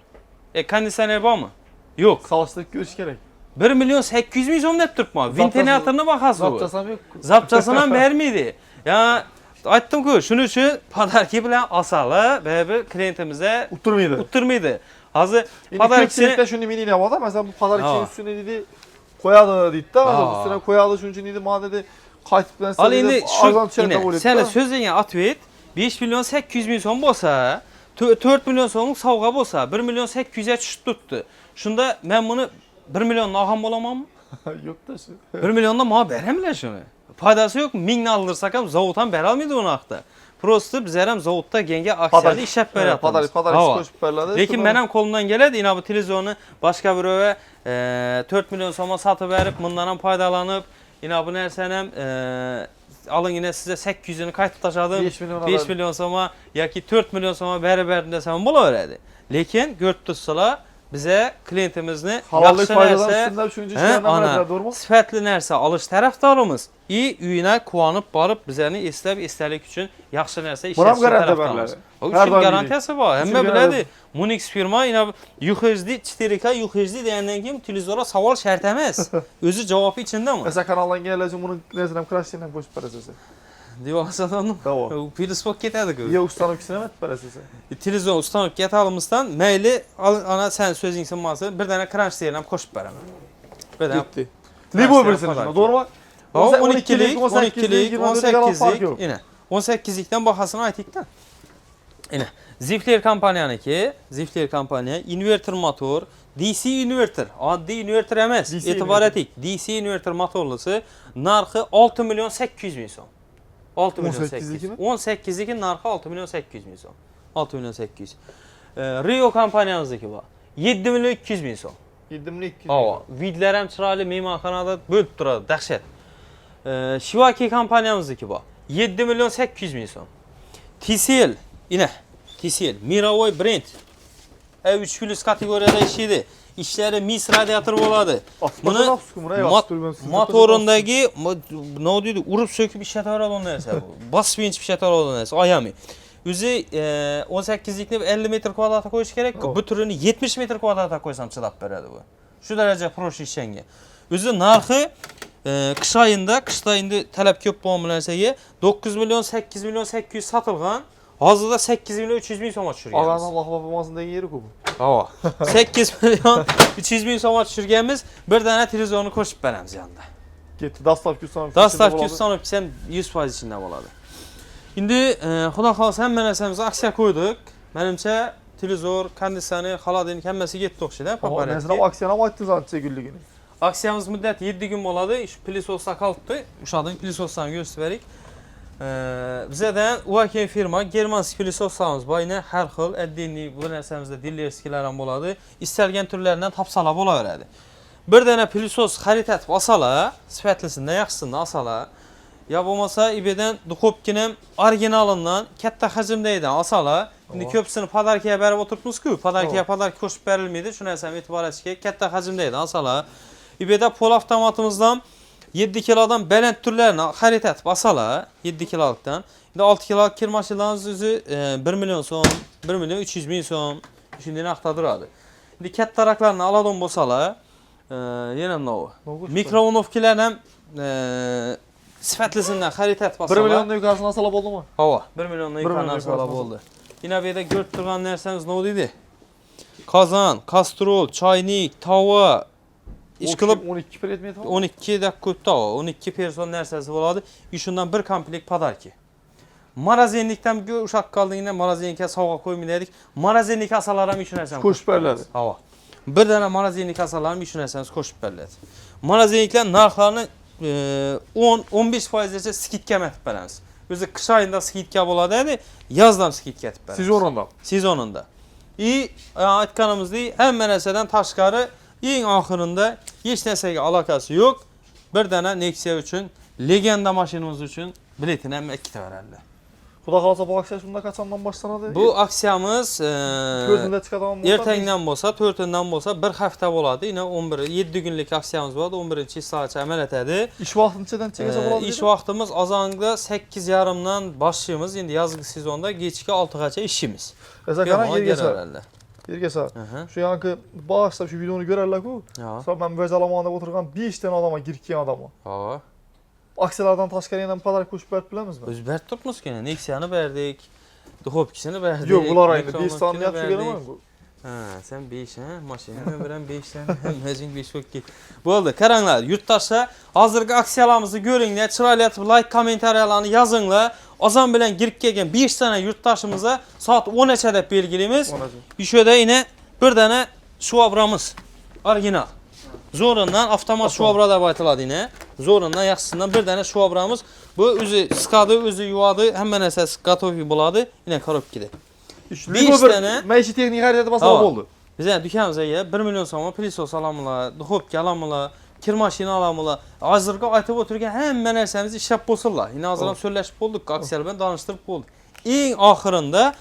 Konditsioner bormi? Yo'q. Solishtirib ko'rish kerak. 1 milyon 800 bin so'm deb turibman. Ventilatorning bahasi bu. Zapchasam yo'q. Zapchasini ham bermaydi. Ya aytdim-ku, shuning uchun podarka bilan asali ba'zi klientimizga uttirmaydi. Hozir podarkada shuni meni nima masalan bu podarkaning üstüne dedi qo'yadi deydi-da, masalan üstüne qo'yadi, shuning uchun dedi, men dedi qaytib bilan al endi arzon tushadi bo'ladi. Seni so'zingga atvet 5 milyon 800 bin so'm bo'lsa, 4 milyon so'mlik sovg'a bo'lsa, 1 milyon 800 ga tushib turibdi. Shunda men buni 1 milyon olgan bo'lamanmi? Yo'q-da shu. 1 milyondan menga beramlar shuni. Foydasi yo'q, 1000 ni aldırsak ham zavod ham bera olmaydi uni haqda. Prosto bizərəm zavodda genge aksiyani işləb verətimiz. Padar koşup berledi. Lekin mənim kolumdan gələdi, ina bu televizorunu başqa bir övə 4 milyon soma satıb verib, bundan faydalanıb, ina bu nərsənəm alın yine sizə 800'ünü qaytaracaqdım. 5 milyon soma, ya ki 4 milyon soma bərabərində sən bula verədi. Lekin gördüsələr bizə klientimizni Halallık yaxşı faydadan nərsə, üstündə üçüncü işlerden verdiler, doğru mu? sifətli nərsə alış tərəfdarımız üyünə kuvanıb barıb bizəni istəlik üçün yaxşı nərsə Buna mı işlətsin garantiya tərəfdarımız. verirlər? O Hər üçün daim garantiyası var. Üçün Həmmə garantiya- bilədi. Munix firma yine UHD 4K UHD deyəndən kim televizora saval şərt emas. Özü cavabı içində mi? Mesela kanaldan geleceğim bunun ne zaman krasiyondan koşup beresiz. Diyorsan onu. Tamam. Periskop getədi qız. Ya ustanım ikisine mi beresiz? Televizyon ustanıb gətalımızdan məyli ana sən sözün sınması bir dənə crunch deyirəm koşub bərəm. Bir dənə Gitti. Libo birisiniz Padar. doğru mu? O 12'lik, 12'lik, 18'lik 18'lik, yine 18'likten bahasını aytıqdan. Yine Zifler kampanyanınki, Zifler kampanya inverter motor, DC inverter, addi inverter emas, DC etibar etik. DC inverter motorlusu narxı 6 milyon 800 bin son. 6 milyon 800. 18'liki narxı 6 milyon 800 bin son. 6 milyon 800. Rio kampanyanızdaki var. 7 milyon 200 bin son. 7 200. Hava, vidlərəm çıraylı meymanxanada bölüb duradı, dəhşət. Shivaki kampaniyamızdaki bu. 7 milyon 800 bin son. TCL, yine TCL, Mirovoy brand. E3 plus kategoriyada işiydi. İşləri mis radiator oladı. Bunu motorundaki, ne deyildi, urup söküp işlətər olan neyse bu. Bas vinç işlətər olan neyse, ayami. Üzü 18'likli 50 metre kvadrata koyuş gerek. Bu türünü 70 metre kvadrata koysam çılap veredi bu. Şu derece proje işenge. Üzü narxı kış ayında tələb köp boğumlarsa 9 milyon 8 milyon 800 satılğan. Hazırda 8 milyon 300 bin soma düşürgəmiz. Ağanın Allah babamazın yeri bu. Hava. 8 milyon 300 bin soma düşürgəmiz bir dənə televizorunu koşup verəmiz yanında. Gitti. Dastav Küstanov. Dastav Küstanov sən 100% içində oladı. İndi xuda xalasa həm mənəsəmizə aksiya qoyduq. Mənimcə televizor, kondisiyonu, xaladilnik həmməsi getdi oxşaydı. Mesela aksiyona mı açtın zaten güllüğünü? Aksiyamız müddət 7 gün oladı. Şu plisosla kalıbdı. Uşadın plisoslarını göstərik. Bizədən Uaken firma Germanski plisoslarımız var. Yine hər xil əddiğini bu nəsəmizdə dillerskilərən boladı. İstəlgən türlərindən tapsala bola verədi. Bir dənə plisos xəritət asala, sifətlisindən, yaxşısından asala. Ya olmasa İB'den Dukhopkin'in orijinalından katta hacimdeydi asala. Şimdi köpüsünü padarkiye berib oturtmuş ki, padarkiye koşup verilmeydi. Şuna esem itibar et ki, katta hacimdeydi asala. İB'de pol avtomatımızdan 7 kilodan belent türlerine xarit etip asala 7 kilolıktan. Şimdi 6 kiloluk kirmaşılarınız üzü 1 milyon son, 1 milyon 300 bin son. Şimdi ne aktadır adı. Şimdi ket taraklarını aladon bosala. Yine ne o? Mikrovonovkilerden sifətlisindən xəritət basala. 1 milyonun yukarısına salab oldu mu? Hava. 1 milyondan yukarına salab oldu. Yine bir de görüp durğan nərsəmiz nə idi? Kazan, kastrol, çaynik, tava, iş qılıb 12 per etmeydi mi? 12 dəqiqə o. 12 person nərsəsi oladı. Üçündən bir komplekt padarki. Marazenlikdən bir uşaq qaldı yine marazenlikə savğa koymayaydık. Marazenlik asalaram üçün nərsəmiz. Koşup berledi. Hava. Bir dənə marazenlik asalaram üçün nərsəmiz koşup berlədi. Marazenliklərin narxlarını 10-15% skitkə mətib beləmiz. Özü qış ayında skitkə boladı, yazdan skitkə etib beləmiz. Sezonunda. Sezonunda. Aytqanımızda həm mənəsədən taşqarı, axırında heç nəsəyə alakası yox. Bir dənə Nexia üçün, legenda maşinimiz üçün biletini həm 2 verərlər. Xuda qalsa bu aksiya şunda kaçandan başlanadı? Bu aksiyamız Gözündə çıxadan mı? ertəndən bolsa, 4-dən bolsa bir həftə boladı. Yine 7 günlük aksiyamız vardı. 11-ci saat əməl etədi. İş vaxtını neçədən çəkəcək ola İş vaxtımız azanlıqda 8:30-dan başlayımız. İndi yazgı sezonda geçki 6-qaça işimiz. Qəzəqaran yer geçər. Yer geçər. Hı. Şu yankı bağışda şu videonu görərlər ku. Ya. Sonra ben vəzalamanda oturğan 5 dənə adama, girkiyen adama. Ha. Aksiyalardan taşqarıyla padar koşup bərd biləmiz mi? Öz bərt tutmuş gene. Nexia'nı verdik. Dukhopkisini verdik. Yox, bunlar aynı. 1 Mikronovkini saniyə yapşı verdik. verəməm bu. Ha, sen 5 ha, maşını veren 5 sen. Mezun 5 yok ki. Bu oldu. Karanlar, yurttaşlar hazırki aksiyalarımızı görünlər, çıraylatıp like, komentariyalarını yazınlar. Azam bilen girip gelgen 5 tane yurttaşımıza saat 10 neçədə belgilimiz. Şöyle yine bir tane şuabramız. Orijinal. Zorundan avtomat şuabra da baytıladı yine. Zorundan yaxşısından bir tane şuabramız. Bu özü sıkadı, özü yuvadı, həmmə nəsə qatofi buladı, yine korobkide. Beş tane məişi texnik xəritədə basaq oldu. Bizə dükanımıza gəl 1 milyon so'm pilisos alamılar, duxovka alamılar, kir maşını alamılar. Hazırda aytıb otururkən həmmə nərsəmizi işləb bolsunlar. Yine hazırdan söyləşib bolduq, aksiyalarla danışdırıb bolduq. Ən axırında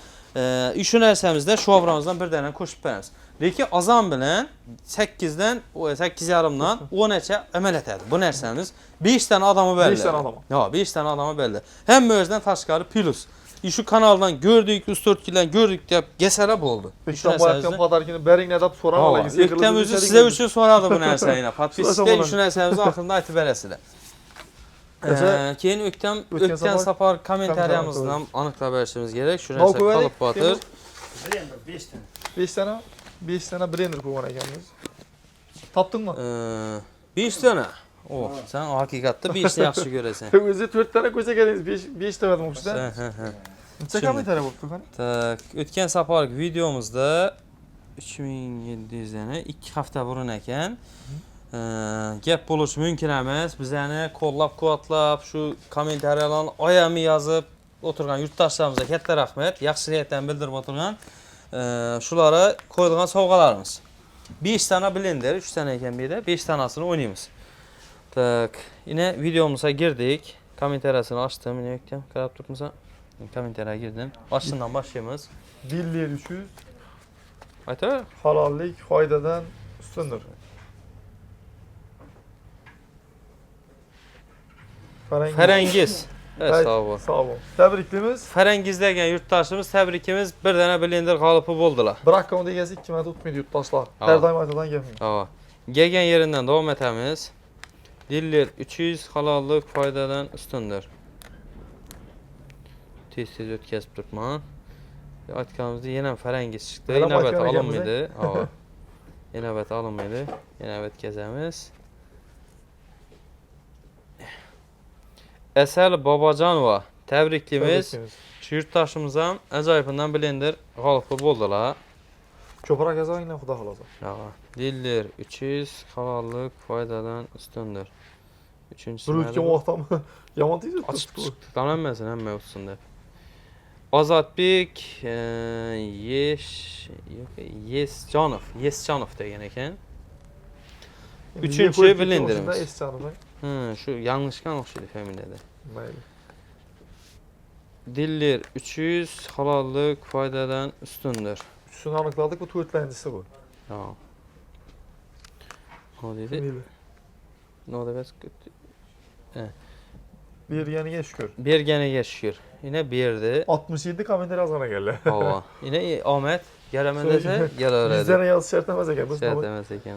işin nərsəmizdə şovramızdan bir dənə koşub bərəmiz. Deyir ki, azam bilən 8-dən, 8,5-dan o neçə əməl etədir. Bu nərsəmiz 5 dənə adamı bəlli. 5 dənə adamı. Ya 5 dənə adamı bəlli. Həm özdən taşqarı plus. Şu kanaldan gördük, üst örtkilen gördük deyip geçerek oldu. Peki bayaqdan padarkini bəring nədab soran İlkəm özü sizə üçün soradı bu nəsə ilə. Patvisdə düşünərsəniz axırında aytıb verəsilə. Keyin öktən sapar kommentariyamızdan anıqla verişimiz gerek. Şurası kalıp batır. Blender 5 tane. 5 dənə 5 dənə blender qoyğan ekənmiz. Tapdın mı? 5 dənə. O, sən həqiqətdə 5 yaxşı görəsən. Özü 4 dənə qoysa gəliniz 5 demədim o sizə. Neçə kommentariya oldu qani? Tak, ötken saparıq videomuzda 2700 dənə 2 həftə burun ekən gəp buluş mümkün emas. Bizəni kollab quvvatlab, şu kommentariyaların ayamı yazıb oturğan yurttaşlarımıza kətlə rəhmət, yaxşı niyyətlə bildirib oturğan şulara qoyulğan sovqalarımız. 5 dənə blender, 3 dənə ekən bir də 5 dənəsini oynayırıq. Tak, yine videomuza girdik. Kommentariyasını açtım. Yine yükleyeyim. Qarab tutmuza. Kommentariya girdim. Başından başlayımız. Dillir 300. Aytır. Halallik faydadan üstündür. Fərəngiz. Evet, sağ ol. Sağ ol. Təbriklimiz. Fərəngiz degen yurttaşımız, təbrikimiz bir dənə blender qalıpı boldular. Bırak onu degəsi 2 mənə tutmaydı yurttaşlar. Hər daim aytadan gəlməyin. Tamam. Gegen yerindən davam etəmiz. Dillir 300 halallıq faydadan üstündür. Tez-tez ötkəzib tutma. Aytqanımızda yenə fərəngiz çıxdı. İnəbət alınmaydı. İnəbət alınmaydı. İnəbət gəzəmiz. Əsəl Babacanova təbriklimiz. Şu yurttaşımıza əcayibindən blender qalıpı boldular. Köpürək yazan ilə xuda xalacaq. Dillir 300 halallıq faydadan üstündür. Üçüncüsü Dur ülkəm o vaxtam yaman tez açıb tutanəməsin həmmə uçsun deyib. Azadbek Yescanov degan ekan. Üçüncü blenderimiz. Şu yanlışkan oxşaydı familiyada. Mayli. Dillir 300 halallıq faydadan üstündür. Üçünü anıqladıq, bu tuğutləncisi bu. Tamam. O dedi. Ne oldu bəs? Bir yeniyə şükür. Bir gene şükür. Yine birdi. 67 komentar yazana gəldi. Hava. Yine Ahmet gələməndəsə gəl öyrədi. Bizlərə yaz şərtləməz ekan. Şərtləməz ekan.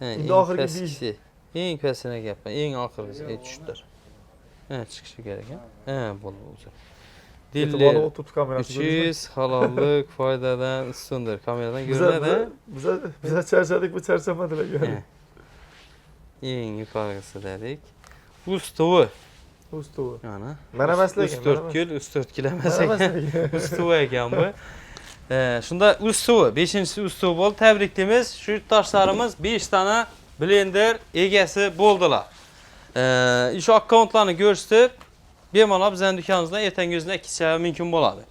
İndi axırki bir. En kəsinə gəpmə. En axırısı düşdür. Çıxışı gərək. Bol olacaq. Dilli 300 halallıq faydadan üstündür. Kameradan görünə də. Bizə çərçədik, bu çərçəmədir gəlir. En yukarısı dedik. Ustuvu. Ustuvu. Yani. Mənə məslək. Üst örtkiləməsək. Ustuvu ekan bu. Şunda ustuvu. 5-ci ustuvu bol. Təbriklimiz. Şu yurttaşlarımız 5 tane blender egəsi boldular. Şu akkauntlarını görsüb bemalab bizənin dükanımızda ertən gözünə keçə mümkün boladı.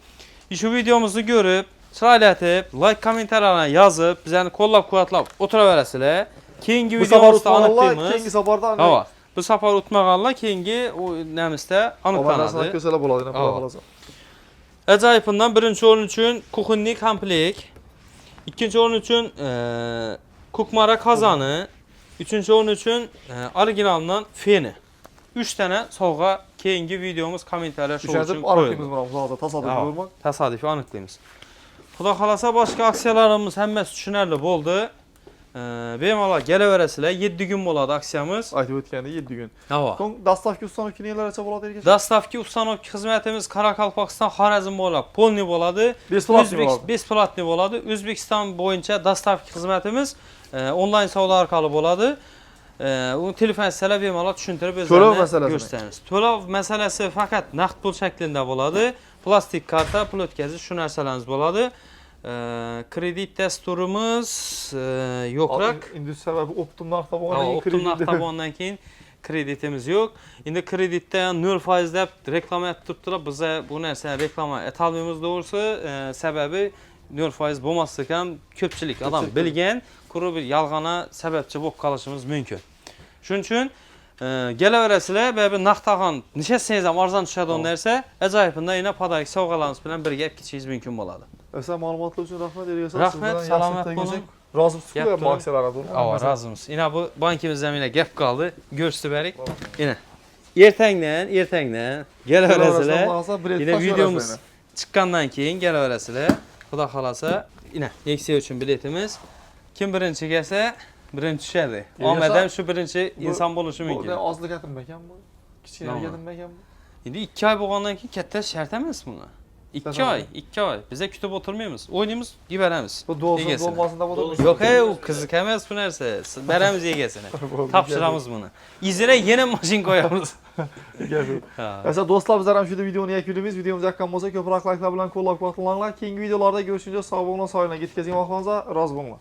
Şu videomuzu görüb, çıraylatıb, like kommentariyalarına yazıb, bizəni kollab quvvatlab otura verəsilə. Keyingi videomuzda anıqlayımız. Keyingi saparda anıqlayımız. Bu sapar utmaqalla keyingi o nəmizdə anıqlanadı. Ona gözələ boladı, qalacaq. Əcayibindən birinci oyun üçün kuxunni komplekt, ikinci oyun üçün kukmara kazanı, üçüncü oyun üçün orijinalından feni. 3 dənə sovğa keyingi videomuz kommentariya şou üçün qoyulur. Təsadüfi anıqlayımız. Xuda xalasa başqa aksiyalarımız həmməsi düşünərli boldu. Bemalab gələ verəsilə 7 gün boladı aksiyamız. Aytıb ötkəndə 7 gün. Hava. Dastavki ustanovki nelərəcə boladı erkəş? Dastavki ustanovki xidmətimiz Karakalpakstan, Xarəzm boladı, polni boladı. Besplatni boladı. Özbekistan boyunca dastavki xidmətimiz onlayn savdo arqalı boladı. Onu telefon əsələ bemalab düşündürüb özlərinə göstəriniz. Tölav məsələsi fəqət nəqd pul şəklində boladı. Plastik karta, pul ötkəzi şu nərsələriniz boladı. Kredit dəsturumuz yoxraq. İndi səbəbi Optum Naxtabandan Optum Naxtabandan keyin kreditimiz yo'q. Endi kreditda ham 0% deb reklama etib turibdilar. Biz bu narsani reklama eta olmaymiz doğrusu. Sababi 0% bo'lmaslik ham ko'pchilik odam bilgan, quruq bir yolg'ona sababchi bo'lib qolishimiz mumkin. Shuning uchun kelaverasizlar, bir naqtagan necha sangiz ham arzon tushadi o narsa, ajoyibinda yana podak sovg'alarimiz bilan birga olib ketishingiz mumkin bo'ladi. Esa ma'lumotlar uchun rahmat Ergasoy. Rahmat, salomat bo'ling. Rozimsiz-ku bu aksiyalarga to'g'ri? Ava, razımız. Yine bu bankimizdan yine gap kaldı. Görüştü berik. Yine. Ertengden gelaverasizlar. Yine videomuz chiqqandan keyin gelaverasizlar. Xudo xolasa, yine Nexia uchun biletimiz. Kim birinchi kelsa, birinchi tushadi. Omadam shu birinchi inson bo'lishi mumkin. Bu ozlik atinmi ekan bu? Kichkina atinmi ekan bu? Endi 2 oy bo'lgandan keyin katta shart emas buni. 2 oy. Bize kütüp oturmayımız. Oynayımız, giberemiz. Bu doğrusu olmasında bu da Yok o kızık emez bu nerse. Beremiz yegesine. Tapşıramız bunu. İzine yine maşin koyarız. Mesela dostlar bizler hem şurada videonu yakınımız. Videomuz yakın olsa köpürak like'lar bilen kollak bakılanglar. Keyingi videolarda görüşünce sağ olun, sağ olun. Git gezin vaxtınıza razı olun.